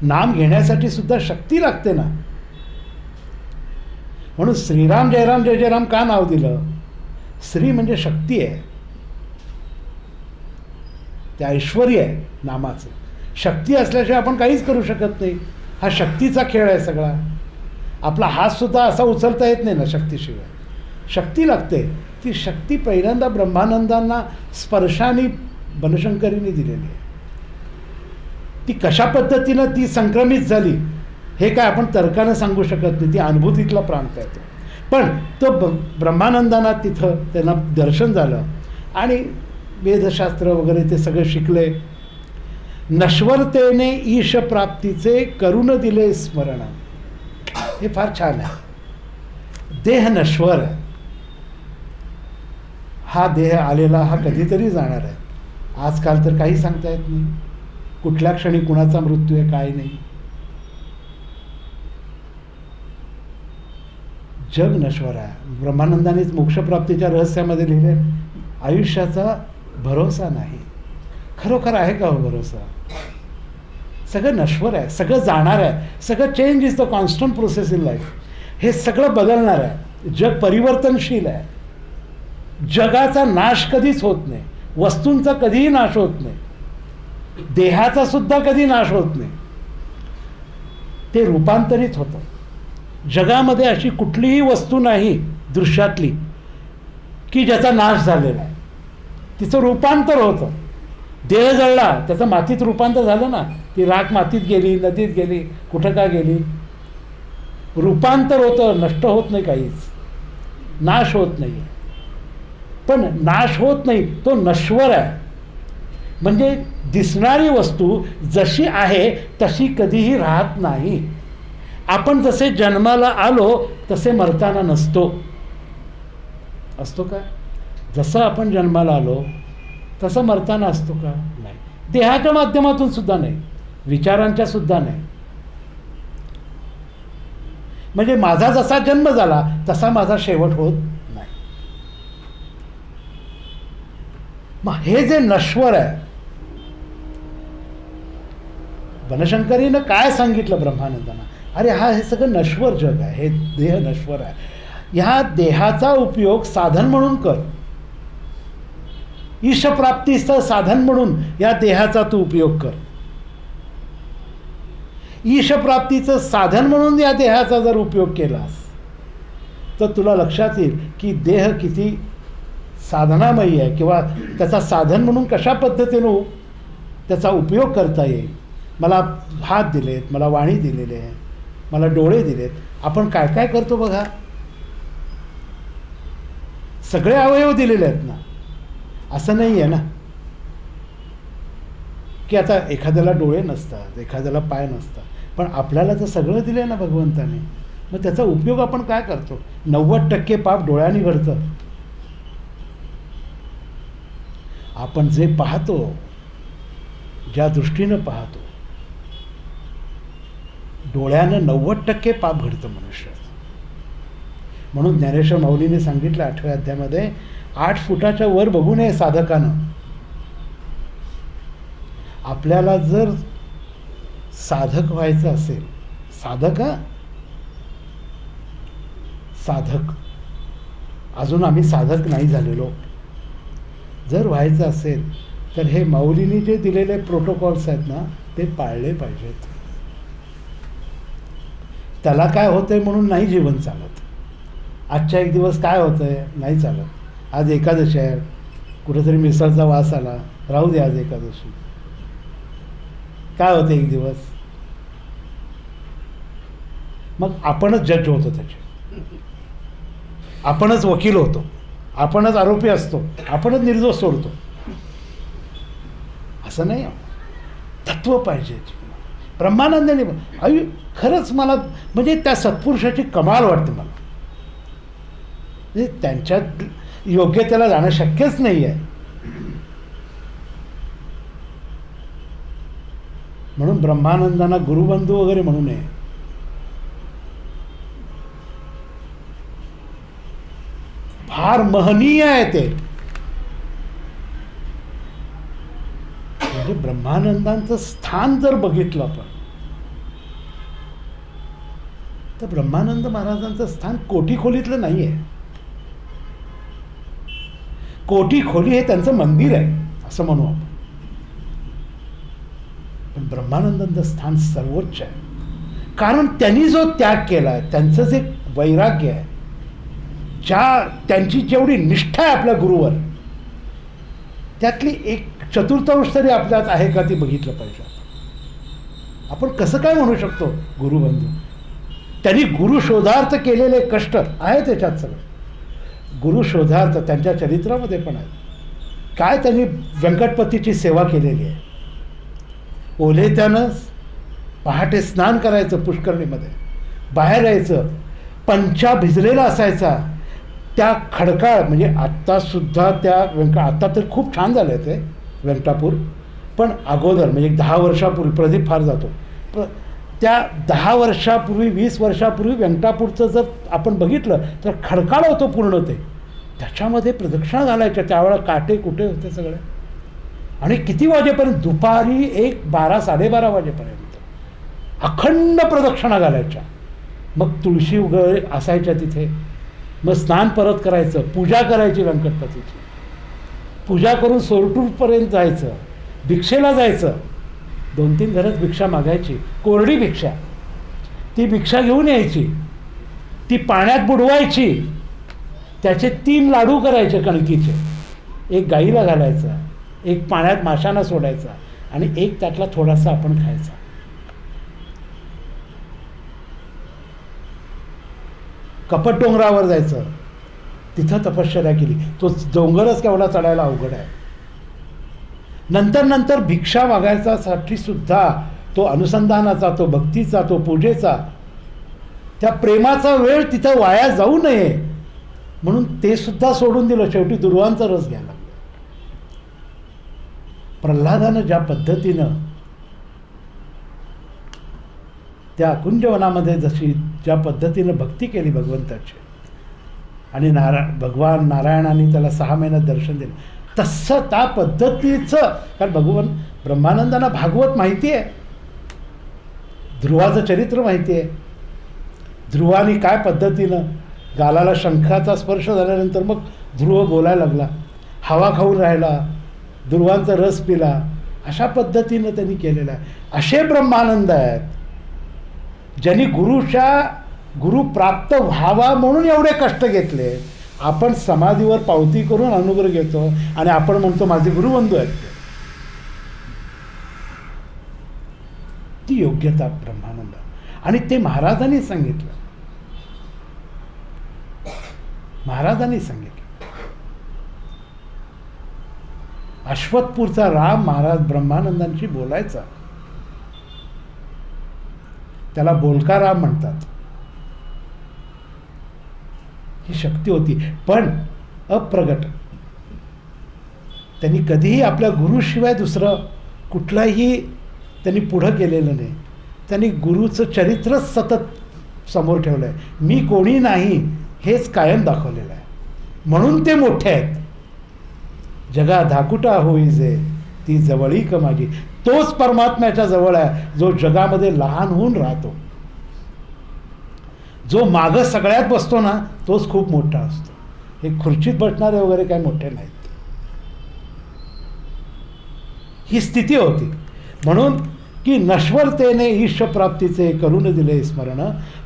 नाम घेण्यासाठी सुद्धा शक्ती लागते ना. म्हणून श्रीराम जयराम जय जयराम का नाव दिलं? श्री म्हणजे शक्ती आहे, ते ऐश्वर्य आहे नामाचं. शक्ती असल्याशिवाय आपण काहीच करू शकत नाही. हा शक्तीचा खेळ आहे सगळा. आपला हात सुद्धा असा उचलता येत नाही ना शक्तीशिवाय, शक्ती लागते. ती शक्ती पहिल्यांदा ब्रह्मानंदांना स्पर्शाने बनशंकरीने दिलेली आहे. ती कशा पद्धतीनं ती संक्रमित झाली हे काय आपण तर्कानं सांगू शकत नाही, ती अनुभूतीतला प्रांत आहे तो. पण तो ब्रह्मानंदांना तिथं त्यांना दर्शन झालं आणि वेदशास्त्र वगैरे ते सगळे शिकले. नश्वरतेने ईश प्राप्तीचे करून दिले स्मरण. हे फार छान आहे. देह नश्वर आहे, हा देह आलेला हा कधीतरी जाणार आहे. आजकाल तर काही सांगता येत नाही. कुठल्या क्षणी कुणाचा मृत्यू आहे काय नाही. जग नश्वर आहे. ब्रह्मानंदानेच मोक्षप्राप्तीच्या रहस्यामध्ये लिहिले, आयुष्याचा भरोसा नाही. खरोखर आहे का हो भरोसा? सगळं नश्वर आहे, सगळं जाणार आहे, सगळं change is the constant process in life. हे सगळं बदलणार आहे. जग परिवर्तनशील आहे. जगाचा नाश कधीच होत नाही, वस्तूंचा कधीही नाश होत नाही, देहाचा सुद्धा कधी नाश होत नाही. ते रूपांतरित होतं. जगामध्ये अशी कुठलीही वस्तू नाही दृश्यातली की ज्याचा नाश झालेला आहे. तिचं रूपांतर होतं. देह जळला, त्याचं मातीत रूपांतर झालं ना. ती राख मातीत गेली, नदीत गेली, कुठं का गेली, रूपांतर होतं. नष्ट होत नाही काहीच, नाश होत नाही. पण नाश होत नाही, तो नश्वर आहे. म्हणजे दिसणारी वस्तू जशी आहे तशी कधीही राहत नाही. आपण जसे जन्माला आलो तसे मरताना नसतो. असतो का? जसं आपण जन्माला आलो तसं मरताना असतो का? नाही. देहाच्या माध्यमातून सुद्धा नाही, विचारांच्या सुद्धा नाही. म्हणजे माझा जसा जन्म झाला तसा माझा शेवट होत नाही. मग हे जे नश्वर आहे, बनशंकरीनं काय सांगितलं ब्रह्मानंदांना? अरे हे सगळं नश्वर जग आहे, हे देह नश्वर आहे. ह्या देहाचा उपयोग साधन म्हणून कर. ईशप्राप्तीचं साधन म्हणून या देहाचा तू उपयोग कर. ईशप्राप्तीचं साधन म्हणून या देहाचा जर उपयोग केलास तर तुला लक्षात येईल की देह किती साधनामयी आहे, किंवा त्याचा साधन म्हणून कशा पद्धतीनं त्याचा उपयोग करता येईल. मला हात दिलेत, मला वाणी दिलेले आहे, मला डोळे दिलेत. आपण काय काय करतो बघा. सगळे अवयव दिलेले आहेत ना. असं नाही आहे ना की आता एखाद्याला डोळे नसतात, एखाद्याला पाय नसतात, पण आपल्याला तर सगळं दिलं आहे ना भगवंताने. मग त्याचा उपयोग आपण काय करतो? 90% पाप डोळ्यांनी घडतं. आपण जे पाहतो, ज्या दृष्टीनं पाहतो, डोळ्यानं 90% पाप घडतं मनुष्यात. म्हणून ज्ञानेश्वर माऊलीने सांगितलं 8व्या अध्यायामध्ये, 8 फुटाच्या वर बघू नये साधकानं. आपल्याला जर साधक व्हायचं असेल, साधक अजून आम्ही साधक नाही झालेलो, जर व्हायचं असेल तर हे माऊलीने जे दिलेले प्रोटोकॉल्स आहेत ना ते पाळले पाहिजेत. त्याला काय होतंय म्हणून नाही जीवन चालत. आजच्या एक दिवस काय होतंय नाही चालत. आज एकादशी आहे, कुठेतरी मिसळचा वास आला, राहू दे आज एकादशी. काय होतं एक दिवस, मग आपणच जज होतो त्याचे, आपणच वकील होतो, आपणच आरोपी असतो, आपणच निर्दोष सोडतो. असं नाही. तत्व पाहिजे. ब्रह्मानंदाने खरंच मला म्हणजे त्या सत्पुरुषाची कमाल वाटते मला. म्हणजे त्यांच्यात योग्यतेला जाणं शक्यच नाही आहे. म्हणून ब्रह्मानंदांना गुरुबंधू वगैरे म्हणू नये. फार महनीय आहे ते. म्हणजे ब्रह्मानंदांचं स्थान जर बघितलं आपण तर ब्रह्मानंद महाराजांचं स्थान कोठी खोलीतलं नाही आहे. कोठी खोली हे त्यांचं मंदिर आहे असं म्हणू आपण. पण ब्रह्मानंदांचं स्थान सर्वोच्च आहे. कारण त्यांनी जो त्याग केला आहे, त्यांचं जे वैराग्य आहे, त्यांची जेवढी निष्ठा आहे आपल्या गुरुवर, त्यातली एक चतुर्थांश तरी आपल्यात आहे का ती बघितलं पाहिजे. आपण कसं काय म्हणू शकतो गुरुबंधू? त्यांनी गुरुशोधार्थ केलेले कष्ट आहे त्याच्यात सगळं. गुरुशोधार्थ त्यांच्या चरित्रामध्ये पण आहे. काय त्यांनी व्यंकटपतीची सेवा केलेली आहे. ओले त्यानं पहाटे स्नान करायचं पुष्करणीमध्ये, बाहेर यायचं, पंचा भिजलेला असायचा. त्या खडकाळ म्हणजे आत्तासुद्धा त्या आता तर खूप छान झालं आहे ते व्यंकटापूर, पण अगोदर म्हणजे 10 वर्षापूर्वी प्रदीप फार जातो, त्या 10 वर्षापूर्वी 20 वर्षापूर्वी व्यंकटापूरचं जर आपण बघितलं तर खडकाळ होतं पूर्ण ते. त्याच्यामध्ये प्रदक्षिणा घालायच्या त्यावेळेला काटे कुठे होते सगळे. आणि किती वाजेपर्यंत? दुपारी 12 साडेबारा वाजेपर्यंत अखंड प्रदक्षिणा घालायच्या. मग तुळशी वगैरे असायच्या तिथे. मग स्नान परत करायचं, पूजा करायची व्यंकटपतीची. पूजा करून सोरटूरपर्यंत जायचं, भिक्षेला जायचं. 2-3 घरच भिक्षा मागायची, कोरडी भिक्षा. ती भिक्षा घेऊन यायची, ती पाण्यात बुडवायची, त्याचे 3 लाडू करायचे कणकीचे. एक गाईला घालायचा, एक पाण्यात माशांना सोडायचा आणि एक त्यातला थोडासा आपण खायचा. कपट डोंगरावर जायचं, तिथं तपश्चर्या केली. तो डोंगरच केवढा चढायला अवघड आहे. नंतर भिक्षा मागायच्यासाठी सुद्धा तो अनुसंधानाचा, तो भक्तीचा, तो पूजेचा, त्या प्रेमाचा वेळ तिथं वाया जाऊ नये म्हणून ते सुद्धा सोडून दिलं. शेवटी दुर्वांचा रस घ्यायला. प्रल्हादानं ज्या पद्धतीनं त्या कुंजवनामध्ये ज्या पद्धतीनं भक्ती केली भगवंताची आणि भगवान नारायणाने त्याला 6 महिन्यात दर्शन दिलं, तसं त्या पद्धतीचं. कारण भगवान ब्रह्मानंदांना भागवत माहिती आहे, ध्रुवाचं चरित्र माहिती आहे. ध्रुवानी काय पद्धतीनं गालाला शंखाचा स्पर्श झाल्यानंतर मग ध्रुव बोलायला लागला, हवा खाऊन राहिला, ध्रुवांचा रस पिला, अशा पद्धतीनं त्यांनी केलेलं आहे. असे ब्रह्मानंद आहेत ज्यांनी गुरु प्राप्त व्हावा म्हणून एवढे कष्ट घेतले. आपण समाधीवर पावती करून अनुग्रह घेतो आणि आपण म्हणतो माझे गुरुबंधू आहेत. ती योग्यता ब्रह्मानंद. आणि ते महाराजांनी सांगितलं. अश्वत्थपूरचा राम महाराज ब्रह्मानंदांशी बोलायचा. त्याला बोलका राम म्हणतात. ही शक्ती होती, पण अप्रगट. त्यांनी कधीही आपल्या गुरुशिवाय दुसरं कुठलाही त्यांनी पुढं केलेलं नाही. त्यांनी गुरुचं चरित्रच सतत समोर ठेवलं आहे. मी कोणी नाही हेच कायम दाखवलेलं आहे. म्हणून ते मोठे आहेत. जगा धाकुटा होईजे ती जवळीक माझी. तोच परमात्म्याच्या जवळ आहे जो जगामध्ये लहान होऊन राहतो. जो मागं सगळ्यात बसतो ना तोच खूप मोठा असतो. हे खुर्चीत बसणारे वगैरे काही मोठे नाहीत. ही स्थिती होती. म्हणून की नश्वरतेने ईशप्राप्तीचे करून दिले स्मरण,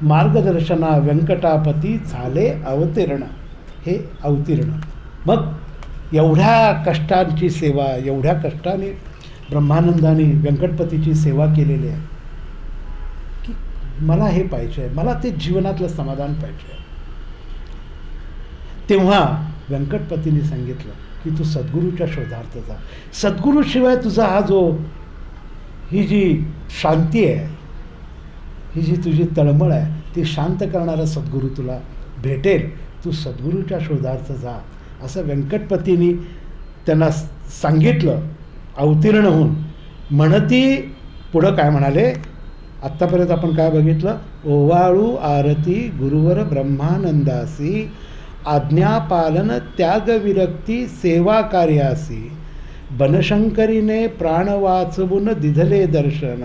मार्गदर्शना व्यंकटापती झाले अवतीर्ण. हे अवतीर्ण. मग एवढ्या कष्टांची सेवा, एवढ्या कष्टाने ब्रह्मानंदाने व्यंकटपतीची सेवा केलेली आहे की मला हे पाहिजे, मला ते जीवनातलं समाधान पाहिजे. तेव्हा व्यंकटपतीने सांगितलं की तू सद्गुरूच्या शोधार्थ जा. सद्गुरूशिवाय तुझा हा जो ही जी शांती आहे, ही जी तुझी तळमळ आहे, ती शांत करणारा सद्गुरू तुला भेटेल. तू सद्गुरूच्या शोधार्थ जा असं व्यंकटपतींनी त्यांना सांगितलं. अवतीर्ण होऊन म्हणती पुढं काय म्हणाले? आत्तापर्यंत आपण काय बघितलं? ओवाळू आरती गुरुवर ब्रह्मानंदासी, आज्ञापालन त्याग विरक्ती सेवा कार्यासी, बनशंकरीने प्राण वाचवून दिधले दर्शन,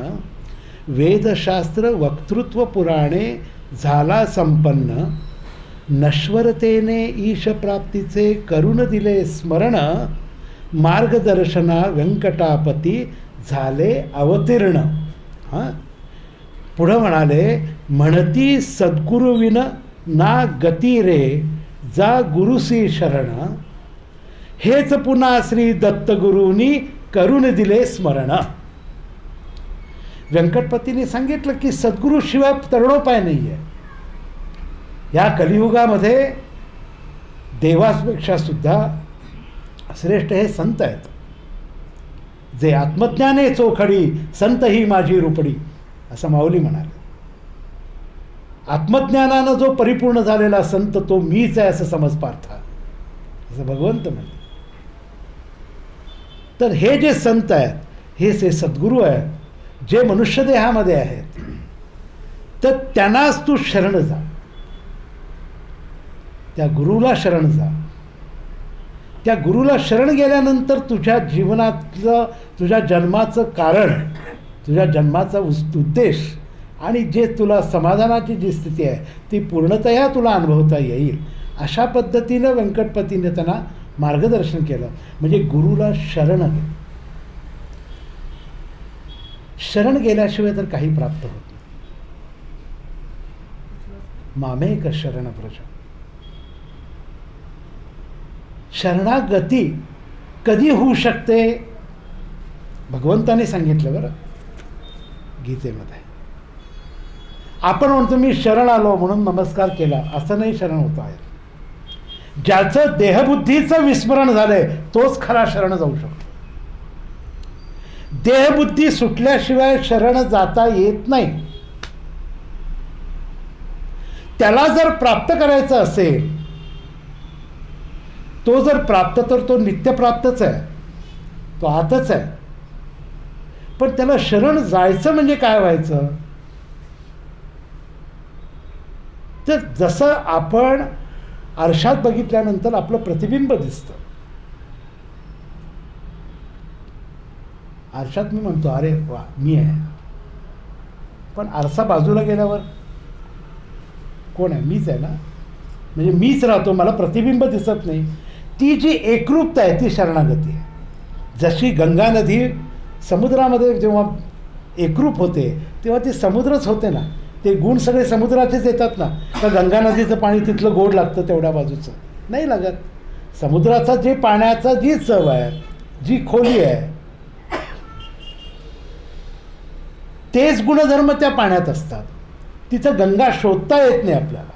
वेदशास्त्र वक्तृत्व पुराणे झाला संपन्न, नश्वरतेने ईशप्राप्तीचे करून दिले स्मरण, मार्गदर्शना व्यंकटापती झाले अवतीर्ण. हां, पुढं म्हणाले म्हणती सद्गुरुविन ना गती रे, जा गुरुसी शरण, हेच पुन्हा श्री दत्तगुरूंनी करून दिले स्मरण. व्यंकटपतींनी सांगितलं की सद्गुरूशिवाय तरणोपाय नाही आहे. या कलियुगामध्ये देवापेक्षा सुद्धा श्रेष्ठ हे संत आहेत. जे आत्मज्ञाने चोखडी संत ही माझी रूपडी, असं माऊली म्हणाले. आत्मज्ञानानं जो परिपूर्ण झालेला संत तो मीच आहे असं समज पार्था, असं भगवंत म्हणते. तर हे जे संत आहेत हे जे सद्गुरू आहेत जे मनुष्यदेहामध्ये आहेत, तर त्यांनाच तू शरण जा, त्या गुरुला शरण जा. त्या गुरुला शरण गेल्यानंतर तुझ्या जीवनातलं, तुझ्या जन्माचं कारण, तुझ्या जन्माचा उद्देश आणि जे तुला समाधानाची जी स्थिती आहे ती पूर्णतया तुला अनुभवता येईल. अशा पद्धतीनं व्यंकटपतीने त्यांना मार्गदर्शन केलं. म्हणजे गुरुला शरण घे. शरण गेल्याशिवाय तर काही प्राप्त होत नाही. मामेक शरण व्रज. शरणागती कधी होऊ शकते? भगवंताने सांगितलं बरं गीतेमध्ये. आपण म्हणतो मी शरण आलो म्हणून नमस्कार केला, असं नाही शरण होत आहे. ज्याचं देहबुद्धीचं विस्मरण झालंय तोच खरा शरण जाऊ शकतो. देहबुद्धी सुटल्याशिवाय शरण जाता येत नाही. त्याला जर प्राप्त करायचं असेल, तो जर प्राप्त, तर तो नित्यप्राप्तच आहे, तो आतच आहे. पण त्याला शरण जायचं म्हणजे काय व्हायचं? तर जसं आपण आरशात बघितल्यानंतर आपलं प्रतिबिंब दिसतं. आरशात मी म्हणतो अरे वा मी आहे, पण आरसा बाजूला गेल्यावर कोण आहे? मीच आहे ना. म्हणजे मीच राहतो, मला प्रतिबिंब दिसत नाही. ती जी एकरूपता आहे ती शरणागती आहे. जशी गंगा नदी समुद्रामध्ये जेव्हा एकरूप होते तेव्हा ती समुद्रच होते ना. ते गुण सगळे समुद्राचेच येतात ना. तर गंगा नदीचं पाणी तिथलं गोड लागतं तेवढ्या बाजूचं नाही लागत. समुद्राचा जे पाण्याचा जी चव आहे, जी खोली आहे, तेच गुणधर्म त्या पाण्यात असतात. तिथं गंगा शोधता येत नाही आपल्याला.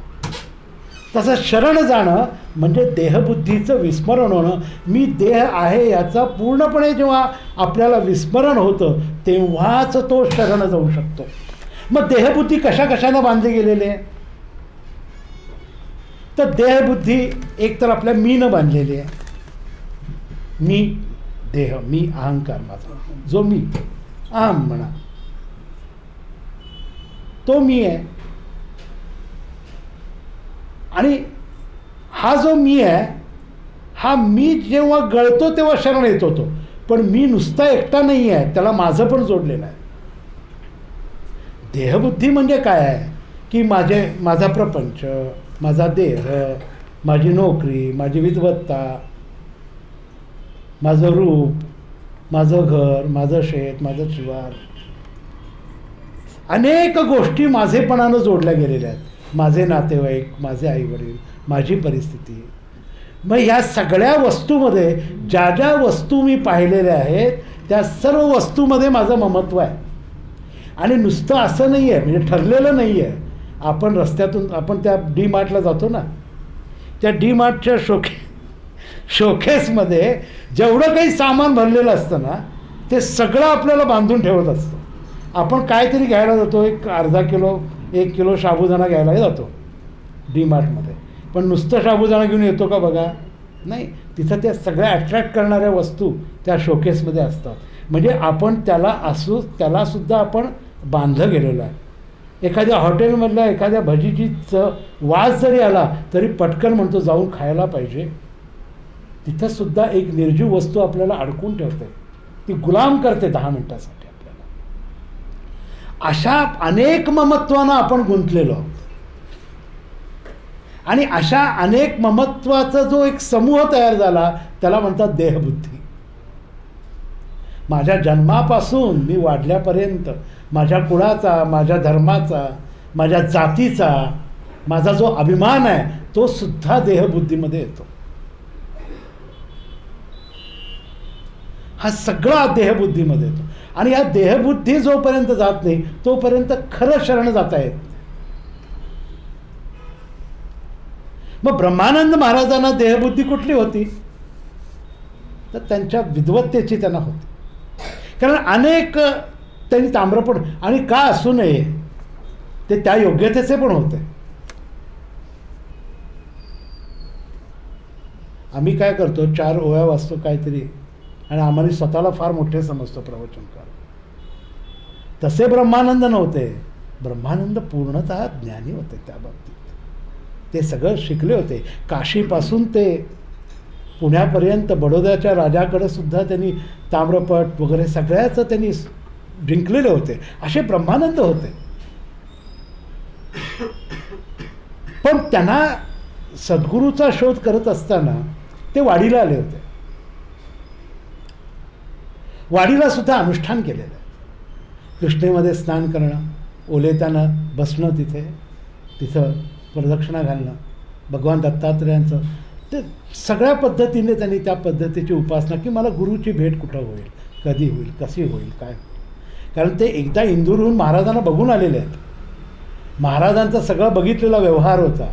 तसं शरण जाणं म्हणजे देहबुद्धीचं विस्मरण होणं. मी देह आहे याचा पूर्णपणे जेव्हा आपल्याला विस्मरण होतं तेव्हाच तो शरण जाऊ शकतो. मग देहबुद्धी कशा कशानं बांधली गेलेली आहे? तर देहबुद्धी एक तर आपल्या मीनं बांधलेली आहे. मी देह, मी अहंकार, माझा जो मी अहम म्हणा तो मी आहे. आणि हा जो मी आहे, हा मी जेव्हा गळतो तेव्हा शरण येत होतो. पण मी नुसता एकटा नाही आहे, त्याला माझं पण जोडलेलं आहे. देहबुद्धी म्हणजे काय आहे की माझा प्रपंच, माझा देह, माझी नोकरी, माझी विद्वत्ता, माझं रूप, माझं घर, माझं शेत, माझं शिवार, अनेक गोष्टी माझेपणानं जोडल्या गेलेल्या आहेत. माझे नातेवाईक, माझे आईवडील, माझी परिस्थिती. मग ह्या सगळ्या वस्तूमध्ये ज्या ज्या वस्तू मी पाहिलेल्या आहेत त्या सर्व वस्तूमध्ये माझं ममत्व आहे. आणि नुसतं असं नाही आहे, म्हणजे ठरलेलं नाही आहे. आपण रस्त्यातून आपण त्या डी मार्टला जातो ना, त्या डी मार्टच्या शोकेसमध्ये जेवढं काही सामान भरलेलं असतं ना ते सगळं आपल्याला बांधून ठेवत असतं. आपण काहीतरी घ्यायला जातो, एक अर्धा किलो 1 किलो साबुदाणा घ्यायला जातो डी मार्टमध्ये. पण नुसतं साबुदाणा घेऊन येतो का बघा? नाही. तिथं त्या सगळ्या अट्रॅक्ट करणाऱ्या वस्तू त्या शोकेसमध्ये असतात. म्हणजे आपण त्यालासुद्धा आपण बांधलं गेलेलं आहे. एखाद्या हॉटेलमधल्या एखाद्या भजीची वास जरी आला तरी पटकन म्हणतो जाऊन खायला पाहिजे. तिथंसुद्धा एक निर्जीव वस्तू आपल्याला अडकून ठेवते, ती गुलाम करते 10 मिनिटासाठी आपल्याला. अशा अनेक ममत्वानं आपण गुंतलेलो आहोत. आणि अशा अनेक ममत्वाचा जो एक समूह तयार झाला त्याला म्हणतात देहबुद्धी. माझ्या जन्मापासून मी वाढल्यापर्यंत माझ्या कुळाचा, माझ्या धर्माचा, माझ्या जातीचा माझा जो अभिमान आहे तो सुद्धा देहबुद्धीमध्ये येतो. हा सगळा देहबुद्धीमध्ये येतो. आणि या देहबुद्धी जोपर्यंत जात नाही तोपर्यंत खरं शरण जाता येत. मग ब्रह्मानंद महाराजांना देहबुद्धी कुठली होती? तर त्यांच्या विद्वत्तेची त्यांना होती. कारण अनेक त्यांनी ताम्रपट आणि का असू नये ते त्या योग्यतेचे पण होते. आम्ही काय करतो 4 ओव्या वाचतो काहीतरी आणि आम्हाला स्वतःला फार मोठे समजतो प्रवचनकार. तसे ब्रह्मानंद नव्हते. ब्रह्मानंद पूर्णतः ज्ञानी होते. त्या बाबतीत ते सगळं शिकले होते. काशीपासून ते पुण्यापर्यंत बडोद्याच्या राजाकडे सुद्धा त्यांनी ताम्रपट वगैरे सगळ्याचं त्यांनी जिंकलेले होते. असे ब्रह्मानंद होते. पण त्यांना सद्गुरूचा शोध करत असताना ते वाडीला आले होते. वाडीला सुद्धा अनुष्ठान केलेलं आहे. कृष्णेमध्ये स्नान करणं, ओलेतानं बसणं, तिथं प्रदक्षिणा घालणं, भगवान दत्तात्रेयांचं ते सगळ्या पद्धतीने त्यांनी त्या पद्धतीची उपासना की मला गुरुची भेट कुठं होईल, कधी होईल, कशी होईल, काय होईल. कारण ते एकदा इंदूरहून महाराजांना बघून आलेले आहेत. महाराजांचा सगळा बघितलेला व्यवहार होता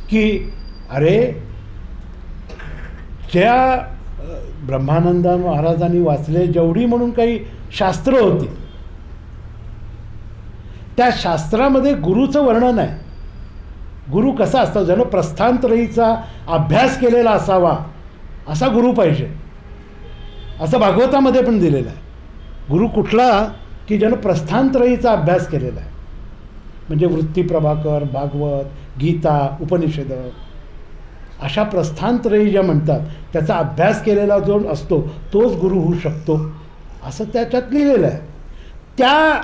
की अरे ज्या ब्रह्मानंद महाराजांनी वाचले जेवढी म्हणून काही शास्त्र होती, त्या शास्त्रामध्ये गुरुचं वर्णन आहे. गुरु कसा असतो, ज्यानं प्रस्थानत्रयीचा अभ्यास केलेला असावा असा गुरु पाहिजे, असं भागवतामध्ये पण दिलेलं आहे. गुरु कुठला की ज्यानं प्रस्थानत्रयीचा अभ्यास केलेला आहे. म्हणजे वृत्ती प्रभाकर, भागवत, गीता, उपनिषद अशा प्रस्थानत्रयी ज्या म्हणतात त्याचा अभ्यास केलेला जो असतो तोच गुरु होऊ शकतो असं त्याच्यात लिहिलेलं आहे. त्या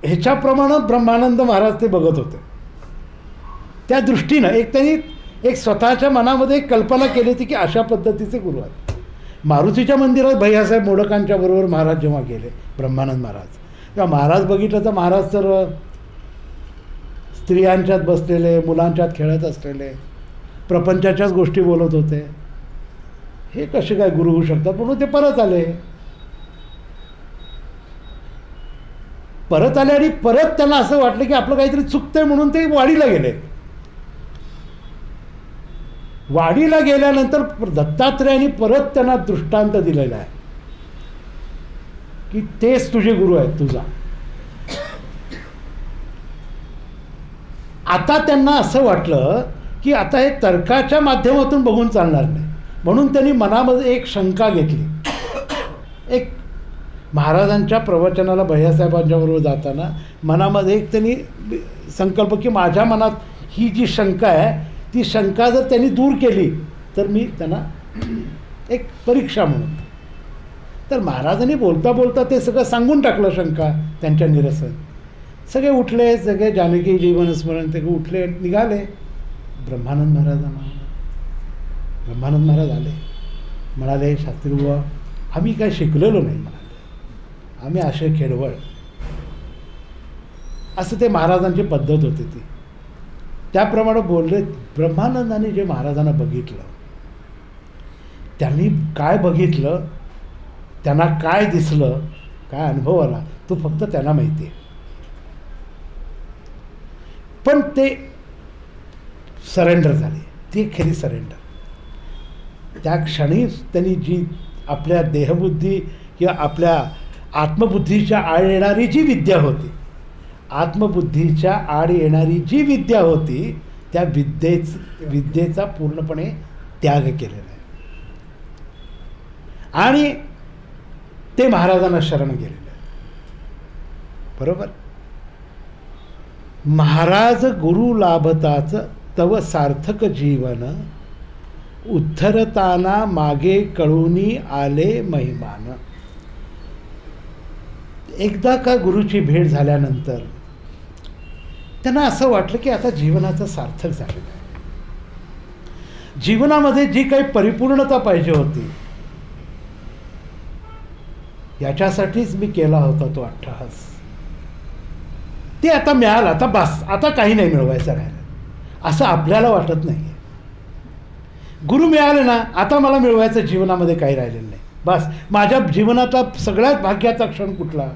ह्याच्याप्रमाणे ब्रह्मानंद महाराज ते बघत होते. त्या दृष्टीनं त्यांनी एक स्वतःच्या मनामध्ये एक कल्पना केली होती की अशा पद्धतीचे गुरु आहेत. मारुतीच्या मंदिरात भैयासाहेब मोडकांच्या बरोबर महाराज जेव्हा गेले, ब्रह्मानंद महाराज, तेव्हा महाराज बघितलं तर महाराज तर स्त्रियांच्यात बसलेले, मुलांच्यात खेळत असलेले, प्रपंचाच्याच गोष्टी बोलत होते. हे कसे काय गुरु होऊ शकतात म्हणून ते परत आले. आणि परत त्यांना असं वाटलं की आपलं काहीतरी चुकतंय म्हणून ते वाडीला गेले. वाडीला गेल्यानंतर दत्तात्रेयांनी परत त्यांना दृष्टांत दिलेला आहे की तेच तुझे गुरु आहेत, तुझा. आता त्यांना असं वाटलं की आता हे तर्काच्या माध्यमातून बघून चालणार नाही, म्हणून त्यांनी मनामध्ये एक शंका घेतली. एक महाराजांच्या प्रवचनाला भैयासाहेबांच्याबरोबर जाताना मनामध्ये एक त्यांनी संकल्प की माझ्या मनात ही जी शंका आहे ती शंका जर त्यांनी दूर केली तर मी त्यांना एक परीक्षा म्हणून. तर महाराजांनी बोलता बोलता ते सगळं सांगून टाकलं, शंका त्यांच्या निरसन. सगळे उठले, सगळे जानकी जीवनस्मरण ते उठले, निघाले. ब्रह्मानंद महाराज आले, म्हणाले शास्त्री बुवा आम्ही काय शिकलेलो नाही, म्हणाले आम्ही असे खेळवळ. असं ते महाराजांची पद्धत होती ती. त्याप्रमाणे बोलले. ब्रह्मानंदाने जे महाराजांना बघितलं, त्यांनी काय बघितलं, त्यांना काय दिसलं, काय अनुभव आला तो फक्त त्यांना माहिती आहे. पण ते सरेंडर झाले, ती खरी सरेंडर. त्या क्षणी त्यांनी जी आपल्या देहबुद्धी किंवा आपल्या आत्मबुद्धीच्या आड येणारी जी विद्या होती, आत्मबुद्धीच्या आड येणारी जी विद्या होती त्या विद्येचा पूर्णपणे त्याग केलेला आहे. आणि ते महाराजांना शरण गेलेलं आहे. बरोबर. महाराज गुरु लाभताच तव सार्थक जीवन, उद्धरताना मागे कळूनी आले महिमान. एकदा का गुरुची भेट झाल्यानंतर त्यांना असं वाटलं की आता जीवनाचं सार्थक झालेलं आहे. जीवनामध्ये जी काही परिपूर्णता पाहिजे होती याच्यासाठीच मी केला होता तो अट्टहास, ते आता मिळालं. आता बस, आता काही नाही मिळवायचं राहिलं असं आपल्याला वाटत नाही. गुरु मिळाले ना, आता मला मिळवायचं जीवनामध्ये काही राहिलेलं नाही. बस, माझ्या जीवनातला सगळ्यात भाग्याचा क्षण कुठला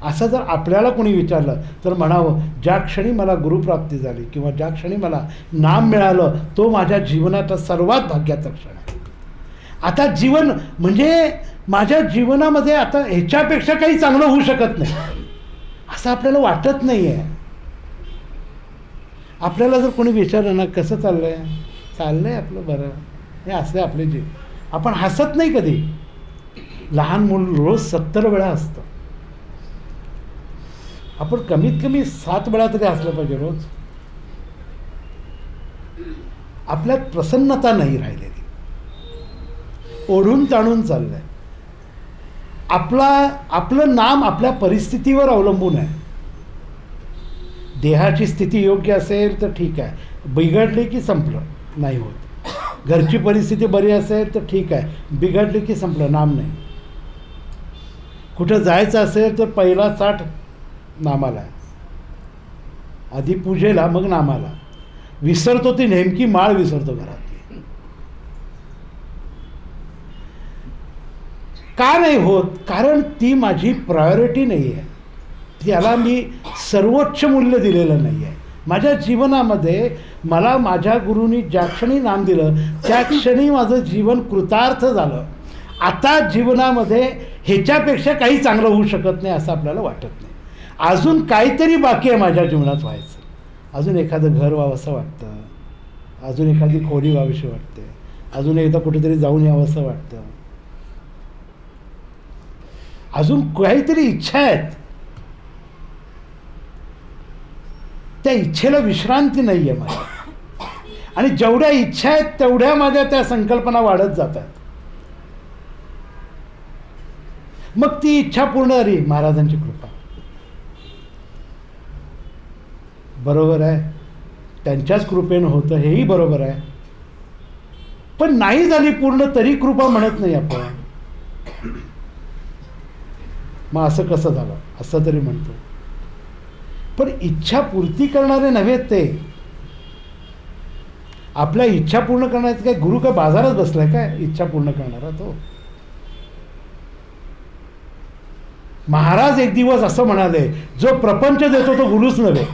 असं जर आपल्याला कोणी विचारलं तर म्हणावं ज्या क्षणी मला गुरुप्राप्ती झाली किंवा ज्या क्षणी मला नाम मिळालं तो माझ्या जीवनाचा सर्वात भाग्याचा क्षण आहे. आता जीवन म्हणजे माझ्या जीवनामध्ये आता ह्याच्यापेक्षा काही चांगलं होऊ शकत नाही असं आपल्याला वाटत नाही आहे. आपल्याला जर कोणी विचारलं ना कसं चाललं आहे, चाललं आहे आपलं बरं, हे असे आपले जे आपण हसत नाही कधी. लहान मूल रोज 70 वेळा हसतं. आपण कमीत कमी 7 वेळा तरी हसलं पाहिजे रोज. आपल्यात प्रसन्नता नाही राहिलेली, ओढून ताणून चाललंय. आपलं नाम आपल्या परिस्थितीवर अवलंबून आहे. देहाची स्थिती योग्य असेल तर ठीक आहे, बिघडली की संपलं, नाही होत. घरची परिस्थिती बरी असेल तर ठीक आहे, बिघडली की संपलं, नाम नाही. कुठं जायचं असेल तर पहिला चाट नामाला, आधी पूजेला मग नामाला. विसरतो ती नेमकी माळ विसरतो घरातली. का नाही होत? कारण ती माझी प्रायोरिटी नाही आहे. त्याला मी सर्वोच्च मूल्य दिलेलं नाही आहे. माझ्या जीवनामध्ये मला माझ्या गुरूंनी ज्या क्षणी नाम दिलं त्या क्षणी माझं जीवन कृतार्थ झालं. आता जीवनामध्ये ह्याच्यापेक्षा काही चांगलं होऊ शकत नाही असं आपल्याला वाटत नाही. अजून काहीतरी बाकी आहे माझ्या जीवनात व्हायचं. अजून एखादं घर व्हावंसं वाटतं, अजून एखादी खोली व्हावीशी वाटते, अजून एकदा कुठेतरी जाऊन यावंसं वाटतं, अजून काहीतरी इच्छा आहेत. त्या इच्छेला विश्रांती नाही आहे माझ्या. आणि जेवढ्या इच्छा आहेत तेवढ्या माझ्या त्या संकल्पना वाढत जातात. मग ती इच्छा पूर्ण झाली, महाराजांची कृपा. बरोबर आहे, त्यांच्याच कृपेनं होतं, हेही बरोबर आहे. पण नाही झाली पूर्ण तरी कृपा म्हणत नाही आपण. मग असं कसं झालं असं तरी म्हणतो. पण इच्छा पूर्ती करणारे नव्हेत ते. आपल्या इच्छा पूर्ण करण्याचं काय गुरु काय बाजारात बसलाय काय इच्छा पूर्ण करणारा तो? महाराज एक दिवस असं म्हणाले, जो प्रपंच देतो तो गुरुच नव्हे.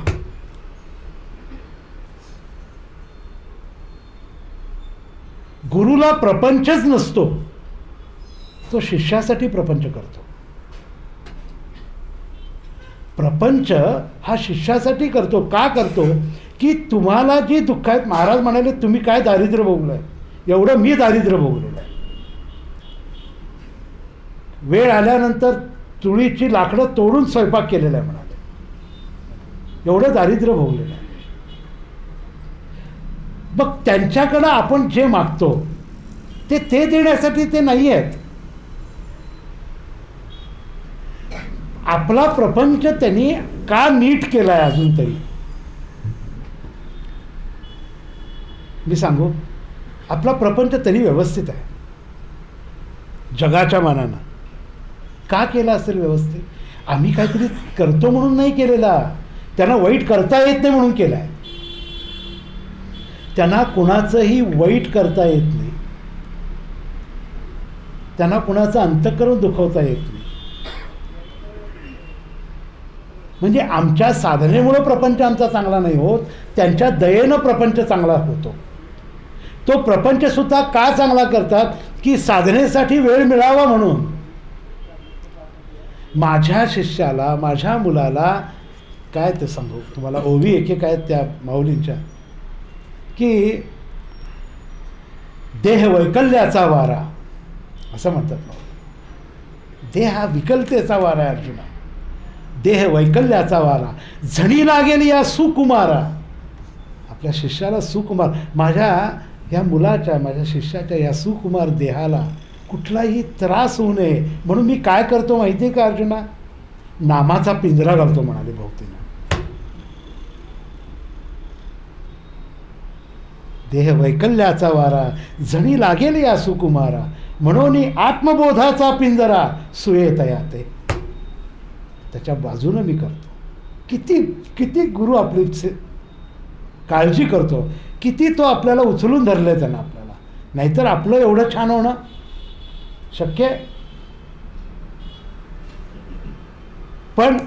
गुरुला प्रपंचच नसतो, तो शिष्यासाठी प्रपंच करतो. प्रपंच हा शिष्यासाठी करतो. का करतो? की तुम्हाला जी दुःख आहेत, महाराज म्हणाले तुम्ही काय दारिद्र्य भोगलंय, एवढं मी दारिद्र्य भोगलेलं आहे. वेळ आल्यानंतर चुलीची लाकडं तोडून स्वयंपाक केलेला आहे म्हणाले, एवढं दारिद्र्य भोगलेलं आहे. मग त्यांच्याकडं आपण जे मागतो ते देण्यासाठी ते नाही आहेत. आपला प्रपंच त्यांनी का नीट केलाय अजून तरी? मी सांगू, आपला प्रपंच तरी व्यवस्थित आहे जगाच्या मानानं. का केला असेल व्यवस्थित? आम्ही काहीतरी करतो म्हणून नाही केलेला, त्यांना वाईट करता येत नाही म्हणून केला आहे. त्यांना कुणाचंही वाईट करता येत नाही, त्यांना कुणाचं अंतःकरण दुखवता येत नाही. म्हणजे आमच्या साधनेमुळं प्रपंच आमचा चांगला नाही होत, त्यांच्या दयेनं प्रपंच चांगला होतो. तो प्रपंचसुद्धा का चांगला करतात? की साधनेसाठी वेळ मिळावा म्हणून. माझ्या शिष्याला, माझ्या मुलाला काय ते सांगू तुम्हाला, ओवी एक आहेत त्या माऊलींच्या, की देह वैकल्याचा वारा असं म्हणतात. देह हा विकलतेचा वारा आहे अर्जुना. देह वैकल्याचा वारा झणी लागेल या सुकुमारा. आपल्या शिष्याला सुकुमार, माझ्या या मुलाच्या, माझ्या शिष्याच्या या सुकुमार देहाला कुठलाही त्रास होऊ नये म्हणून मी काय करतो माहिती आहे का अर्जुना? नामाचा पिंजरा घालतो म्हणाले भोवतीनं. देह वैकल्याचा वारा झणी लागेल या सुकुमारा, म्हणून आत्मबोधाचा पिंजरा सुये ते. त्याच्या बाजूनं मी करतो. किती किती गुरु आपली काळजी करतो, किती तो आपल्याला उचलून धरले त्यानं आपल्याला. नाहीतर आपलं एवढं छान होणं शक्य आहे? पण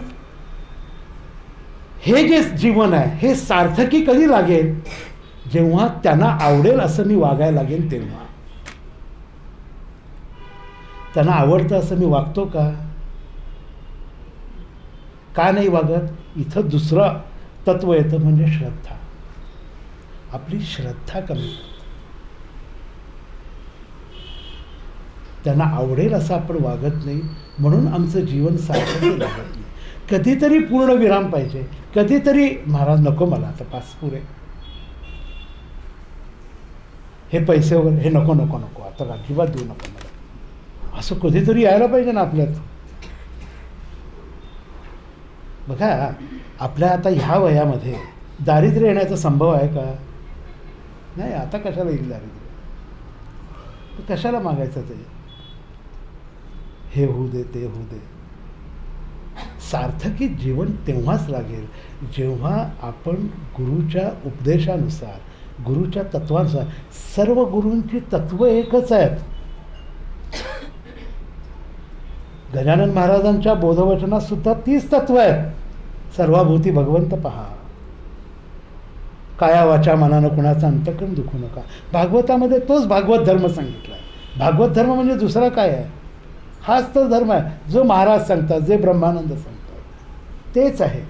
हे जे जीवन आहे हे सार्थकी कधी लागेल? जेव्हा त्यांना आवडेल असं मी वागायला लागेल तेव्हा. त्यांना आवडतं असं मी वागतो का? का नाही वागत? इथं दुसरं तत्व येतं, म्हणजे श्रद्धा. आपली श्रद्धा कमी. त्यांना आवडेल असं आपण वागत नाही, म्हणून आमचं जीवन सार्थकी लागत नाही. कधीतरी पूर्ण विराम पाहिजे, कधीतरी महाराज नको मला आता पास पुरे, हे पैसे वगैरे हे नको नको नको आता अजिबात देऊ नको मला, असं कधीतरी यायला पाहिजे ना आपल्यात. बघा आपल्या आता ह्या वयामध्ये दारिद्र्य येण्याचा संभव आहे का? नाही. आता कशाला येईल दारिद्र्य? कशाला मागायचं ते? हे होऊ दे ते होऊ दे. सार्थकी जीवन तेव्हाच लागेल जेव्हा आपण गुरुच्या उपदेशानुसार, गुरुच्या तत्वानुसार, सर्व गुरूंची तत्व एकच आहेत. गजानन महाराजांच्या बोधवचनात सुद्धा तीच तत्व आहेत. सर्वाभूती भगवंत पहा, काया वाचा मनानं कुणाचा अंतकरण दुखू नका. भागवतामध्ये तोच भागवत धर्म सांगितला आहे. भागवत धर्म म्हणजे दुसरा काय आहे? हाच तर धर्म आहे जो महाराज सांगतात, जे ब्रह्मानंद सांगतात तेच आहे.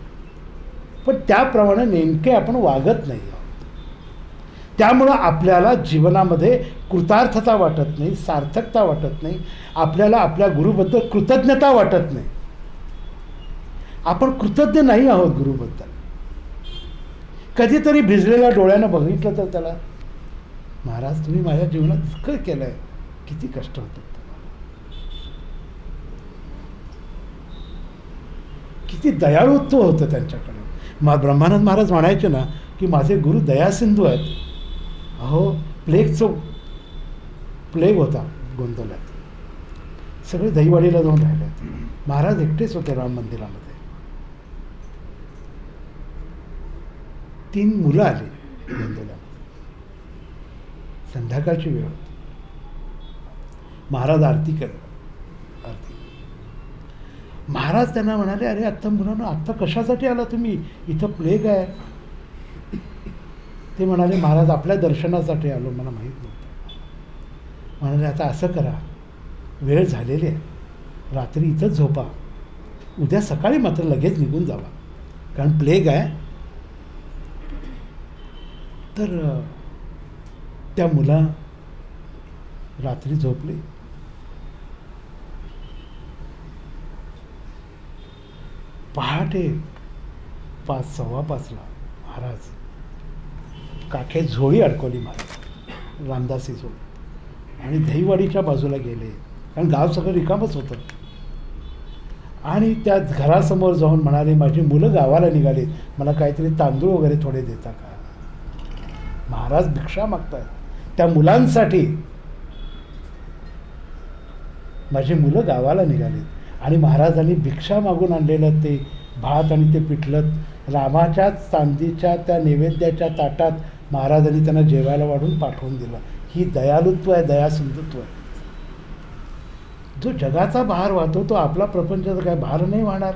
पण त्याप्रमाणे नेमके आपण वागत नाही. त्यामुळं आपल्याला जीवनामध्ये कृतार्थता वाटत नाही, सार्थकता वाटत नाही, आपल्याला आपल्या गुरुबद्दल कृतज्ञता वाटत नाही. आपण कृतज्ञ नाही आहोत गुरुबद्दल. कधीतरी भिजलेल्या डोळ्यानं बघितलं तर त्याला, महाराज तुम्ही माझ्या जीवनात इतकं केलं आहे, किती कष्ट होतात, किती दयाळुत्व होतं त्यांच्याकडे. ब्रह्मानंद महाराज म्हणायचे ना की माझे गुरु दयासिंधू आहेत. अहो प्लेग होता गोंदवल्यात, सगळे दहीवाडीला जाऊन राहिले. महाराज एकटेच होते राम मंदिरामध्ये. 3 मुलं आली गोंदवल्यामध्ये. संध्याकाळची वेळ होती. महाराज आरती करत. महाराज त्यांना म्हणाले, अरे आत्ता मुलांना आत्ता कशासाठी आला तुम्ही? इथं प्लेग आहे. ते म्हणाले, महाराज आपल्या दर्शनासाठी आलो, मला माहीत नव्हतं. म्हणाले, आता असं करा, वेळ झालेली आहे, रात्री इथंच झोपा, उद्या सकाळी मात्र लगेच निघून जावा, कारण प्लेग आहे. तर त्या मुला रात्री झोपली. पहाटे 5:15 महाराज काखेत झोळी अडकवली, महाराज रामदासी झोळी, आणि दहीवाडीच्या बाजूला गेले, कारण गाव सगळं रिकामच होतं. आणि त्या घरासमोर जाऊन म्हणाले, माझी मुलं गावाला निघाली, मला काहीतरी तांदूळ वगैरे थोडे देता का? महाराज भिक्षा मागतायत त्या मुलांसाठी. माझी मुलं गावाला निघाली आणि महाराजांनी भिक्षा मागून आणलेलं ते भात आणि ते पिठलं रामाच्याच चांदीच्या त्या नैवेद्याच्या ताटात महाराजांनी त्यांना जेवायला वाढून पाठवून दिलं. ही दयालुत्व आहे, दयासिंधुत्व आहे. जो जगाचा भार वाहतो तो आपला प्रपंचाचा काय भार नाही वाहणार?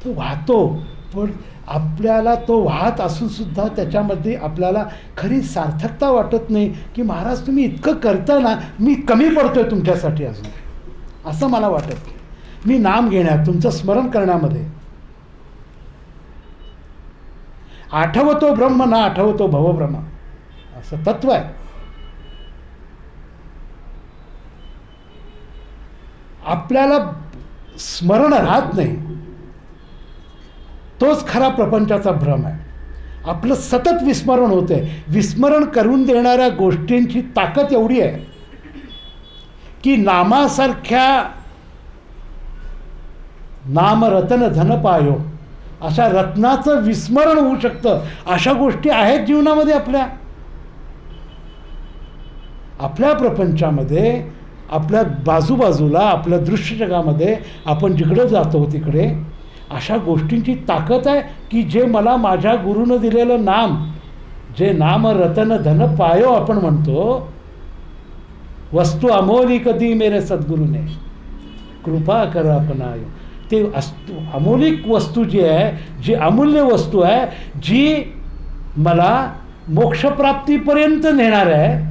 तो वाहतो, पण आपल्याला तो वाहत असून सुद्धा त्याच्यामध्ये आपल्याला खरी सार्थकता वाटत नाही की महाराज तुम्ही इतकं करता ना, मी कमी पडतोय तुमच्यासाठी अजून, असं मला वाटत. मी नाम घेण्यात, तुमचं स्मरण करण्यामध्ये, आठवतो ब्रह्म ना आठवतो भवभ्रम, असं तत्व आहे. आपल्याला स्मरण राहत नाही, तोच खरा प्रपंचाचा भ्रम आहे. आपलं सतत विस्मरण होते. विस्मरण करून देणाऱ्या गोष्टींची ताकद एवढी आहे की नामासारख्या, नाम रतन धन पायो, अशा रत्नाचं विस्मरण होऊ शकतं. अशा गोष्टी आहेत जीवनामध्ये आपल्या. आपल्या प्रपंचामध्ये, आपल्या बाजूबाजूला, आपल्या दृश्य जगामध्ये आपण जिकडे जातो तिकडे अशा गोष्टींची ताकद आहे की जे मला माझ्या गुरुनं दिलेलं नाम, जे नाम रतन धन पायो आपण म्हणतो, वस्तू अमोलिक दी मेरे सद्गुरूने कृपा कर अपनायो, ते अमोलिक वस्तू जी आहे, जी अमूल्य वस्तू आहे, जी मला मोक्षप्राप्तीपर्यंत नेणार आहे,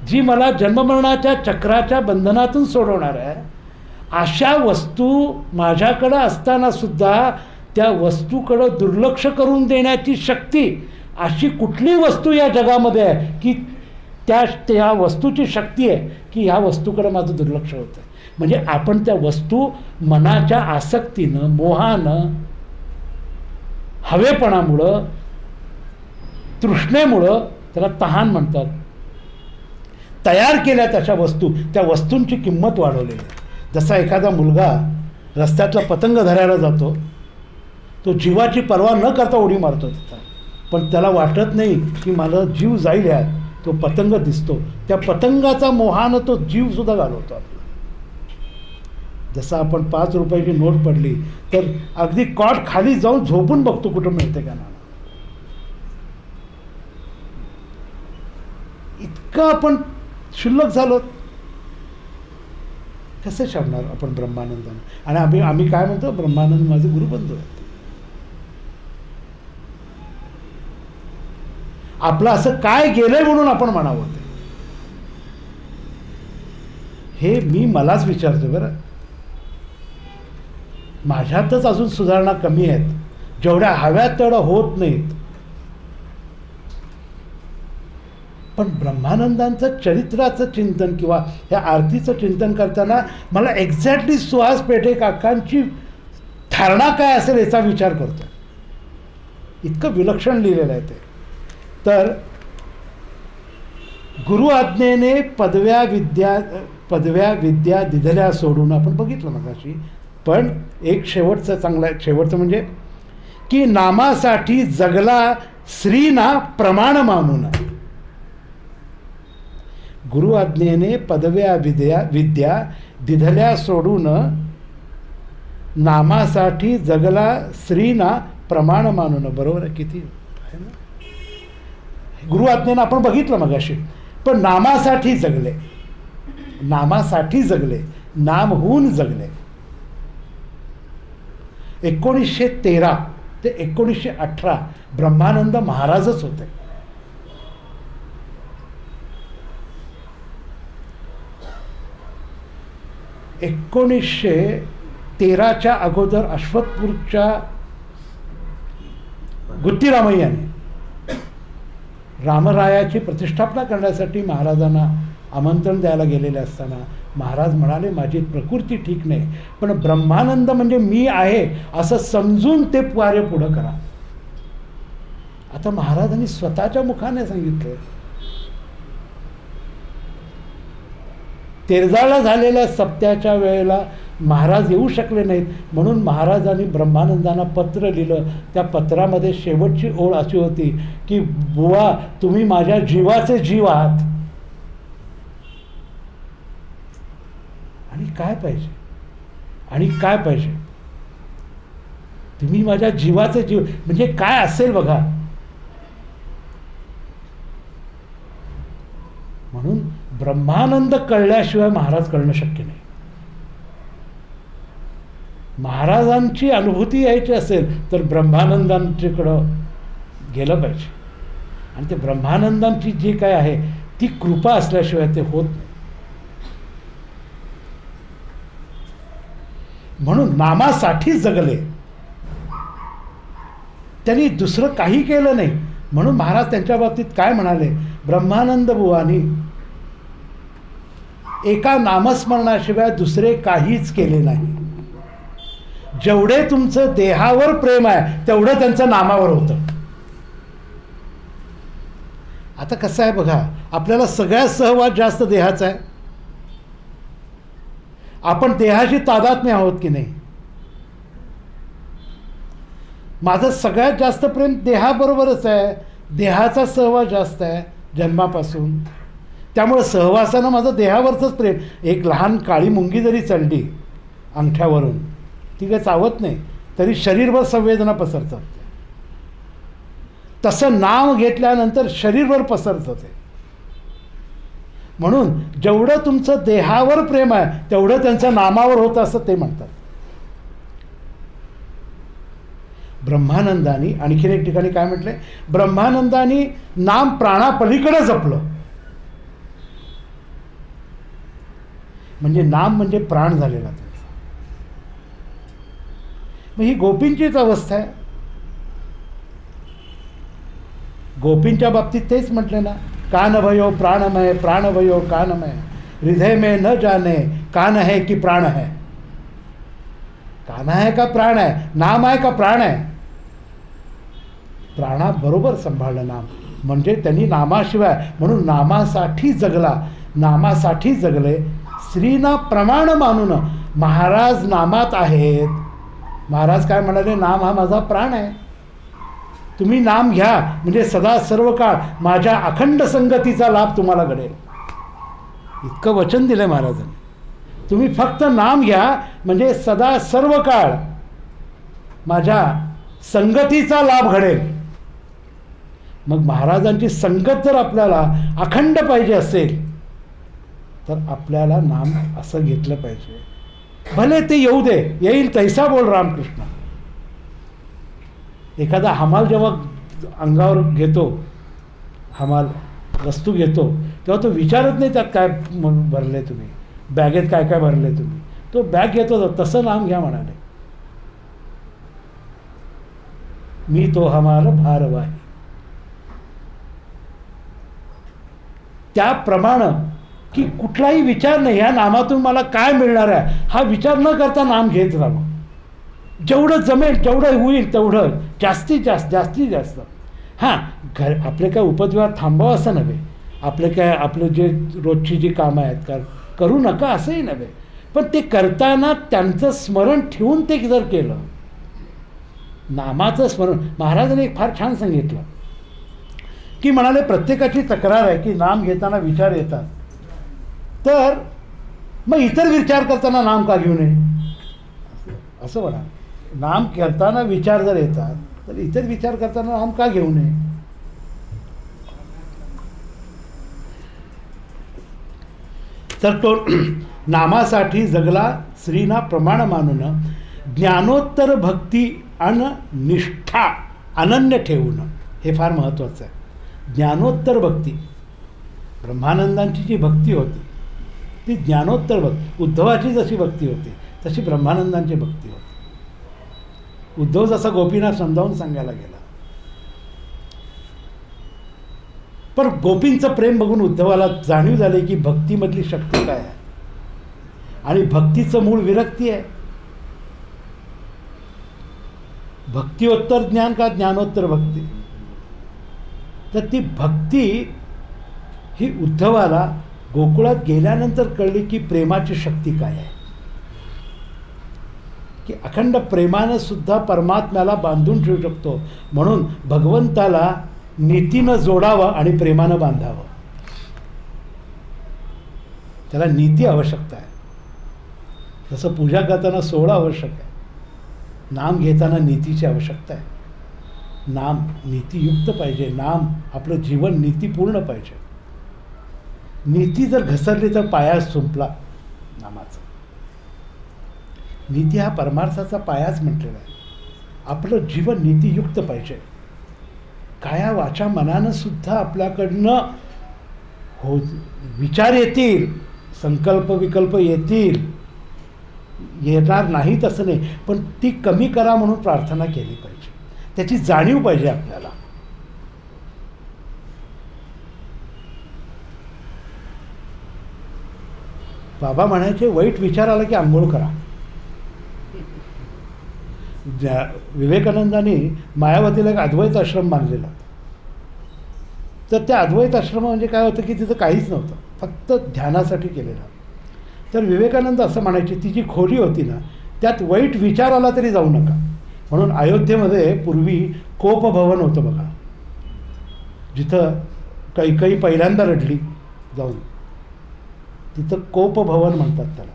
जी मला जन्ममरणाच्या चक्राच्या बंधनातून सोडवणार आहे, अशा वस्तू माझ्याकडं असताना सुद्धा त्या वस्तूकडं दुर्लक्ष करून देण्याची शक्ती अशी कुठली वस्तू या जगामध्ये आहे की त्या वस्तूची शक्ती आहे की ह्या वस्तूकडे माझं दुर्लक्ष होतं. म्हणजे आपण त्या वस्तू मनाच्या आसक्तीनं, मोहानं, हवेपणामुळं, तृष्णेमुळं, त्याला तहान म्हणतात, तयार केल्या तशा वस्तू, त्या वस्तूंची किंमत वाढवलेली आहे. जसा एखादा मुलगा रस्त्यातला पतंग धरायला जातो, तो जीवाची पर्वा न करता उडी मारतो तिथं, पण त्याला वाटत नाही की मला जीव जाईल यात. तो पतंग दिसतो, त्या पतंगाचा मोहानं तो जीवसुद्धा घालवतो आपला. जसं आपण 5 रुपयाची नोट पडली तर अगदी कॉट खाली जाऊन झोपून बघतो कुठं मिळते का नाणं. इतकं आपण क्षुल्लक झालो. कसे शमणार आपण ब्रह्मानंदाने? आणि आम्ही काय म्हणतो, ब्रह्मानंद माझे गुरुबंधू आहेत. आपलं असं काय गेलंय म्हणून आपण म्हणावं ते? हे मी मलाच विचारतो बरं. माझ्यातच अजून सुधारणा कमी आहेत, जेवढ्या हव्यात तेवढ्या होत नाहीत. पण ब्रह्मानंदांचं चरित्राचं चिंतन किंवा ह्या आरतीचं चिंतन करताना मला एक्झॅक्टली सुहास पेठे काकांची धारणा काय असेल याचा विचार करतो. इतकं विलक्षण लिहिलेलं आहे ते. तर गुरु आज्ञेने पदव्या विद्या दिधल्या सोडून, आपण बघितलं मगाशी. पण एक शेवटचं चांगलं आहे. शेवटचं म्हणजे की नामासाठी जगला श्रीना प्रमाण मानून. गुरु आज्ञेने पदव्या विद्या दिधल्या सोडून नामासाठी जगला श्रीना प्रमाण मानून. बरोबर आहे? किती आहे ना. गुरु आज्ञेनं आपण बघितलं मगाशी. पण नामासाठी जगले, नामासाठी जगले, नाम होऊन जगले. 1913 ते 1918 ब्रह्मानंद महाराजच होते. च्या अगोदर अश्वत्थपूरच्या गुत्तीरामय्याने रामरायाची प्रतिष्ठापना करण्यासाठी महाराजांना आमंत्रण द्यायला गेलेले असताना महाराज म्हणाले, माझी प्रकृती ठीक नाही, पण ब्रह्मानंद म्हणजे मी आहे असं समजून ते कार्य पुढं करा. आता महाराजांनी स्वतःच्या मुखाने सांगितलं. तेरजाळला झालेल्या सप्त्याच्या वेळेला महाराज येऊ शकले नाहीत, म्हणून महाराजांनी ब्रह्मानंदांना पत्र लिहिलं. त्या पत्रामध्ये शेवटची ओळ अशी होती की बुवा, तुम्ही माझ्या जीवाचे जीव आहात. आणि काय पाहिजे? आणि काय पाहिजे? तुम्ही माझ्या जीवाचे जीव म्हणजे काय असेल बघा. म्हणून ब्रह्मानंद कळल्याशिवाय महाराज कळणं शक्य नाही. महाराजांची अनुभूती यायची असेल तर ब्रह्मानंदांच्याकडं गेलं पाहिजे. आणि ते ब्रह्मानंदांची जी काय आहे ती कृपा असल्याशिवाय ते होत नाही. म्हणून नामासाठी जगले, त्यांनी दुसरं काही केलं नाही. म्हणून महाराज त्यांच्या बाबतीत काय म्हणाले, ब्रह्मानंद बुवानी एका नामस्मरणाशिवाय दुसरे काहीच केले नाही. जेवढे तुमचं देहावर प्रेम आहे तेवढं त्यांचं नामावर होतं. आता कसं आहे बघा, आपल्याला सगळ्यात सहवास जास्त देहाचा आहे. आपण देहाशी तादात्म्य आहोत की नाही? माझं सगळ्यात जास्त प्रेम देहाबरोबरच आहे. देहाचा सहवास जास्त आहे जन्मापासून. त्यामुळे सहवासानं माझं देहावरचंच प्रेम. एक लहान काळी मुंगी जरी चढली अंगठ्यावरून, ती काही चावत नाही, तरी शरीरभर संवेदना पसरतात. तसं नाव घेतल्यानंतर शरीरभर पसरतं ते. म्हणून जेवढं तुमचं देहावर प्रेम आहे तेवढं त्यांच्या नामावर होतं असं ते म्हणतात. ब्रह्मानंदानी आणखीन एक ठिकाणी काय म्हटलंय, ब्रह्मानंदानी नाम प्राणापलीकडे जपलं. म्हणजे नाम म्हणजे प्राण झालेला त्यांचा. मग ही गोपींचीच अवस्था आहे. गोपींच्या बाबतीत तेच म्हटलं ना, कान भयो प्राणमय, प्राण भयो कानमय, हृदय में न जाने कान है कि प्राण है. कान आहे का प्राण आहे, नाम आहे का प्राण आहे. प्राणाबरोबर सांभाळलं नाम, म्हणजे त्यांनी नामाशिवाय, म्हणून नामासाठी जगला, नामासाठी जगले. श्रीना प्रमाण मानून महाराज नामात आहेत. महाराज काय म्हणाले, नाम हा माझा प्राण आहे, तुम्ही नाम घ्या म्हणजे सदा सर्व काळ माझ्या अखंड संगतीचा लाभ तुम्हाला घडेल. इतकं वचन दिलं महाराजांनी. तुम्ही फक्त नाम घ्या म्हणजे सदा सर्व काळ माझ्या संगतीचा लाभ घडेल. मग महाराजांची संगत जर आपल्याला अखंड पाहिजे असेल तर आपल्याला नाम असं घेतलं पाहिजे. भले ते येऊ दे, येईल तैसा बोल रामकृष्ण. एखादा हमाल जेव्हा अंगावर घेतो, हमाल वस्तू घेतो, तेव्हा तो विचारत नाही त्यात काय भरले तुम्ही, बॅगेत काय काय भरले तुम्ही. तो बॅग घेतो, तसं नाम घ्या म्हणाले. मी तो हमाल भारवाही. त्याप्रमाणे की कुठलाही विचार नाही, ह्या नामातून मला काय मिळणार आहे हा विचार न करता नाम घेत राहावं. जेवढं जमेल जेवढं होईल तेवढं, जास्तीत जास्त. हां, आपले काय उपद्व्याप थांबावं असं नव्हे, आपले जे रोजची जी कामं आहेत करू नका असंही नव्हे, पण ते करताना त्यांचं स्मरण ठेवून ते जर केलं, नामाचं स्मरण. महाराजांनी एक फार छान सांगितलं की म्हणाले प्रत्येकाची तक्रार आहे की नाम घेताना विचार येतात, तर मग इतर विचार करताना नाम का घेऊ नये असं म्हणा. नाम करताना विचार जर येतात तर इतर विचार करताना नाम का घेऊ नये. तर तो नामासाठी जगला, श्रीना प्रमाण मानून, ज्ञानोत्तर भक्ती अन निष्ठा अनन्य ठेवून. हे फार महत्त्वाचं आहे. ज्ञानोत्तर भक्ती, ब्रह्मानंदांची जी भक्ती होती ती ज्ञानोत्तर भक्ती. उद्धवाची जशी भक्ती होती तशी ब्रह्मानंदांची भक्ती होती. उद्धव जसा गोपींना समजावून सांगायला गेला, पण गोपींचं प्रेम बघून उद्धवाला जाणीव झाली की भक्तीमधली शक्ती काय आहे, आणि भक्तीचं मूळ विरक्ती आहे. भक्तियोत्तर ज्ञान का ज्ञानोत्तर भक्ती. तर ती भक्ती ही उद्धवाला गोकुळात गेल्यानंतर कळली की प्रेमाची शक्ती काय आहे, की अखंड प्रेमानं सुद्धा परमात्म्याला बांधून ठेवू शकतो. म्हणून भगवंताला नीतीनं जोडावं आणि प्रेमानं बांधावं. त्याला नीती आवश्यकता आहे. जसं पूजा करताना सोहळा आवश्यक आहे, नाम घेताना नीतीची आवश्यकता आहे. नाम नीतियुक्त पाहिजे, नाम आपलं जीवन नीतीपूर्ण पाहिजे. नीती जर घसरली तर पायाच संपला नामाचा. नीती हा परमार्थाचा पायाच म्हटलेला आहे. आपलं जीवन नीतियुक्त पाहिजे. काया वाचा मनानं सुद्धा आपल्याकडनं विचार येतील, संकल्प विकल्प येतील, येणार नाहीत असं नाही, पण ती कमी करा म्हणून प्रार्थना केली पाहिजे. त्याची जाणीव पाहिजे आपल्याला. बाबा म्हणायचे वाईट विचार आला की आंघोळ करा. विवेकानंदांनी मायावतीला एक अद्वैत आश्रम बांधलेला. तर त्या अद्वैत आश्रम म्हणजे काय होतं की तिथं काहीच नव्हतं, फक्त ध्यानासाठी केलेलं. तर विवेकानंद असं म्हणायचे ती जी खोली होती ना त्यात वाईट विचार आला तरी जाऊ नका. म्हणून अयोध्येमध्ये पूर्वी कोपभवन होतं बघा, जिथं कैकई पहिल्यांदा रडली जाऊन, तिथं कोपभवन म्हणतात त्याला.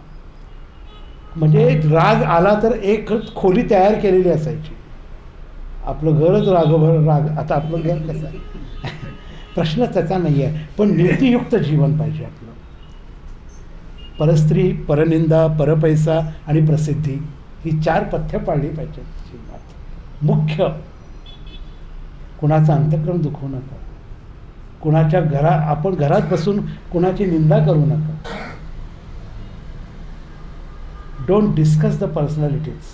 म्हणजे राग आला तर एक खोली तयार केलेली असायची. आपलं घरच राग, आता आपलं घर कसं आहे प्रश्न त्याचा नाही आहे, पण नीतियुक्त जीवन पाहिजे आपलं. परस्त्री, परनिंदा, परपैसा आणि प्रसिद्धी ही 4 पथ्य पाळली पाहिजेत जीवनात. मुख्य, कुणाचं अंतःकरण दुखवू नका, कुणाच्या आपण घरात बसून कुणाची निंदा करू नका. Don't discuss the personalities.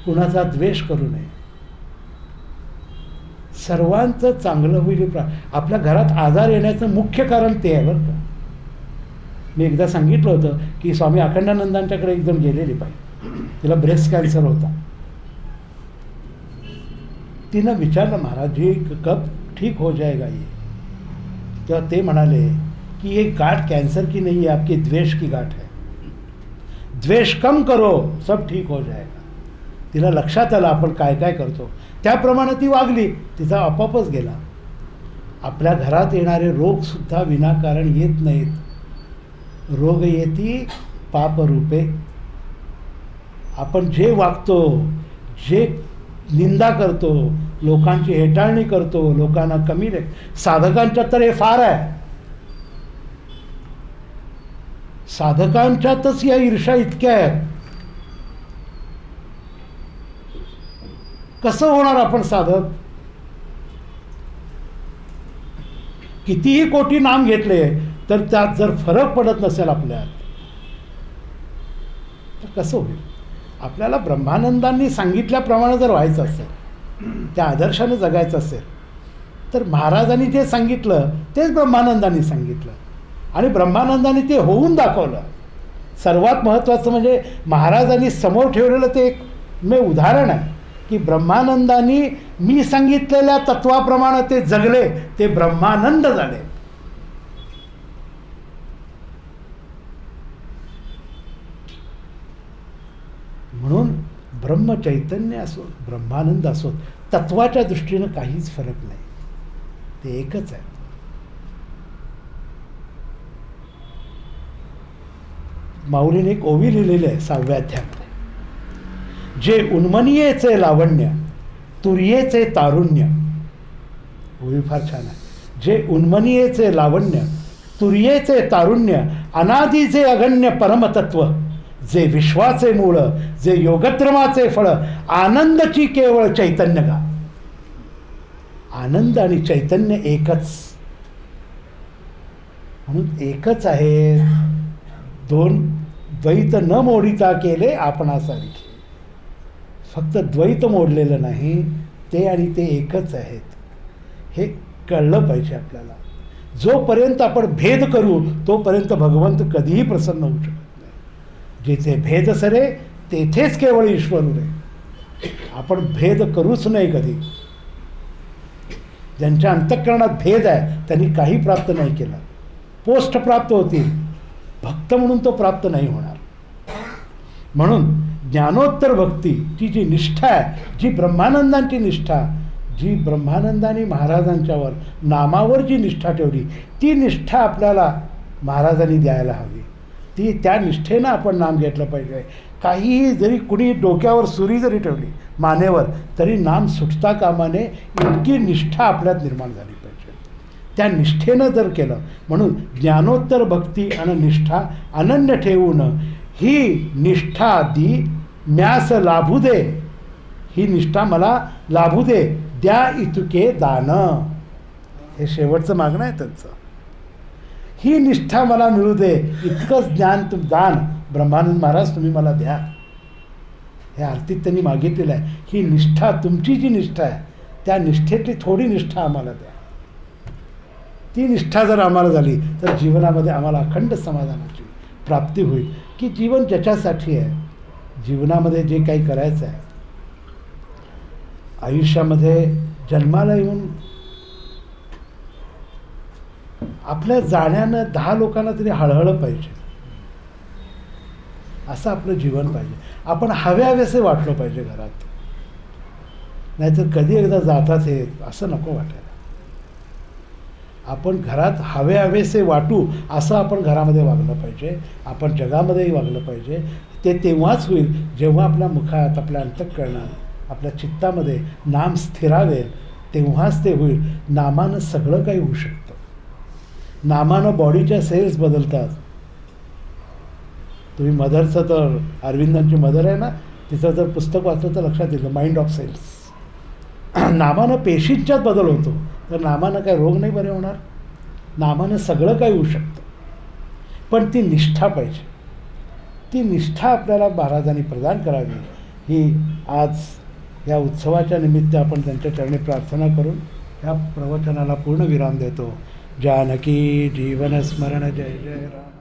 कुणाचा द्वेष करू नये. सर्वांचं चांगलं होईल. आपल्या घरात आजार येण्याचं मुख्य कारण ते आहे बरं का. मी एकदा सांगितलं होतं की स्वामी अखंडानंदांच्याकडे एकदम गेलेली बाई, तिला ब्रेस्ट कॅन्सर होता. तिनं विचारलं, महाराज जी कब ठीक हो जाएगा ये? तेव्हा ते म्हणाले कि ये गांठ कैंसर की नहीं है, आपके द्वेष की गांठ है, द्वेष कम करो सब ठीक हो जाएगा. तिला लक्षात आलं आपण काय काय करतो, त्याप्रमाणे ती वागली, तिचा आपोआपच गेला. आपल्या घरात येणारे रोगसुद्धा विनाकारण येत नाहीत. रोग येती पापरूपे. आपण जे वागतो, जे निंदा करतो, लोकांची हेटाळणी करतो, लोकांना कमी साधकांच्या तर हे फार आहे. साधकांच्यातच या ईर्ष्या इतक्या आहेत. कसं होणार आपण साधक? कितीही कोटी नाम घेतले तर त्यात जर फरक पडत नसेल आपल्यात तर कसं होईल? आपल्याला ब्रह्मानंदांनी सांगितल्याप्रमाणे जर व्हायचं असेल, त्या आदर्शाने जगायचं असेल, तर महाराजांनी जे सांगितलं तेच ब्रह्मानंदांनी सांगितलं आणि ब्रह्मानंदांनी ते होऊन दाखवलं. सर्वात महत्त्वाचं म्हणजे महाराजांनी समोर ठेवलेलं ते एक उदाहरण आहे की ब्रह्मानंदांनी मी सांगितलेल्या तत्वाप्रमाणे ते जगले, ते ब्रह्मानंद झाले. म्हणून ब्रह्मचैतन्य असो, ब्रह्मानंद असो, तत्वाच्या दृष्टीनं काहीच फरक नाही, ते एकच आहे. माऊलीने एक ओवी लिहिलेली आहे 6व्या अध्यायामध्ये, जे उन्मनीयेचे लावण्य तुर्येचे तारुण्य. ओवी फार छान आहे. जे उन्मनीयेचे लावण्य तुर्येचे तारुण्य, अनादीचे अगण्य परमतत्व, जे विश्वाचे मूळ, जे योगत्रमाचे फळ, आनंदची केवळ चैतन्य गा. आनंद आणि चैतन्य एकच, म्हणून एकच आहे. दोन द्वैत न मोडिता केले आपणासारखे. फक्त द्वैत मोडलेलं नाही, ते आणि ते एकच आहेत, हे कळलं पाहिजे आपल्याला. जोपर्यंत आपण भेद करू तोपर्यंत भगवंत कधीही प्रसन्न होऊ शकत नाही. जिथे भेद सरे तेथेच केवळ ईश्वर उरे. आपण भेद करूच नाही कधी. ज्यांच्या अंतःकरणात भेद आहे त्यांनी काही प्राप्त नाही केलं. पोस्ट प्राप्त होतील, भक्त म्हणून तो प्राप्त नाही होणार. म्हणून ज्ञानोत्तर भक्तीची जी निष्ठा आहे, जी ब्रह्मानंदांची निष्ठा, जी ब्रह्मानंदांनी महाराजांच्यावर नामावर जी निष्ठा ठेवली, ती निष्ठा आपल्याला महाराजांनी द्यायला हवी. ती त्या निष्ठेनं आपण नाम घेतलं पाहिजे. काहीही जरी कुणी डोक्यावर सुरी जरी ठेवली मानेवर, तरी नाम सुटता कामा नये, इतकी निष्ठा आपल्यात निर्माण झाली पाहिजे. त्या निष्ठेनं जर केलं, म्हणून ज्ञानोत्तर भक्ती आणि निष्ठा अनन्य ठेवून, ही निष्ठा आधी म्यास लाभू दे, ही निष्ठा मला लाभू दे, द्या इतुके दान. हे शेवटचं मागणं आहे त्यांचं. ही निष्ठा मला मिळू दे, इतकंच ज्ञान दान ब्रह्मानंद महाराज तुम्ही मला द्या. हे आरतीत त्यांनी मागितलेलं आहे. ही निष्ठा, तुमची जी निष्ठा आहे त्या निष्ठेतली थोडी निष्ठा आम्हाला द्या. ती निष्ठा जर आम्हाला झाली तर जीवनामध्ये आम्हाला अखंड समाधानाची प्राप्ती होईल. की जीवन ज्याच्यासाठी आहे, जीवनामध्ये जे काही करायचं आहे, आयुष्यामध्ये जन्माला येऊन आपल्या जाण्यानं 10 लोकांना तरी हळहळं पाहिजे, असं आपलं जीवन पाहिजे. आपण हव्यासे वाटलं पाहिजे घरात, नाहीतर कधी एकदा जातात हे असं नको वाटायला. आपण घरात हवेसे वाटू असं आपण घरामध्ये वागलं पाहिजे, आपण जगामध्येही वागलं पाहिजे. ते तेव्हाच होईल जेव्हा आपल्या मुखात, आपल्या अंतःकरणात, आपल्या चित्तामध्ये नाम स्थिरावेल, तेव्हाच ते होईल. नामानं सगळं काही होऊ शकतं. नामानं बॉडीच्या सेल्स बदलतात. तुम्ही मदरचं, तर अरविंदांची मदर आहे ना, तिचं जर पुस्तक वाचलं तर लक्षात येईल, माइंड ऑफ सेल्स. नामानं पेशींच्यात बदल होतो, तर नामानं काय रोग नाही बरे होणार. नामानं सगळं काही होऊ शकतं, पण ती निष्ठा पाहिजे. ती निष्ठा आपल्याला महाराजांनी प्रदान करावी. ही आज या उत्सवाच्या निमित्त आपण त्यांच्या चरणी प्रार्थना करून ह्या प्रवचनाला पूर्ण विराम देतो. जानकी जीवन स्मरण जय जय राम.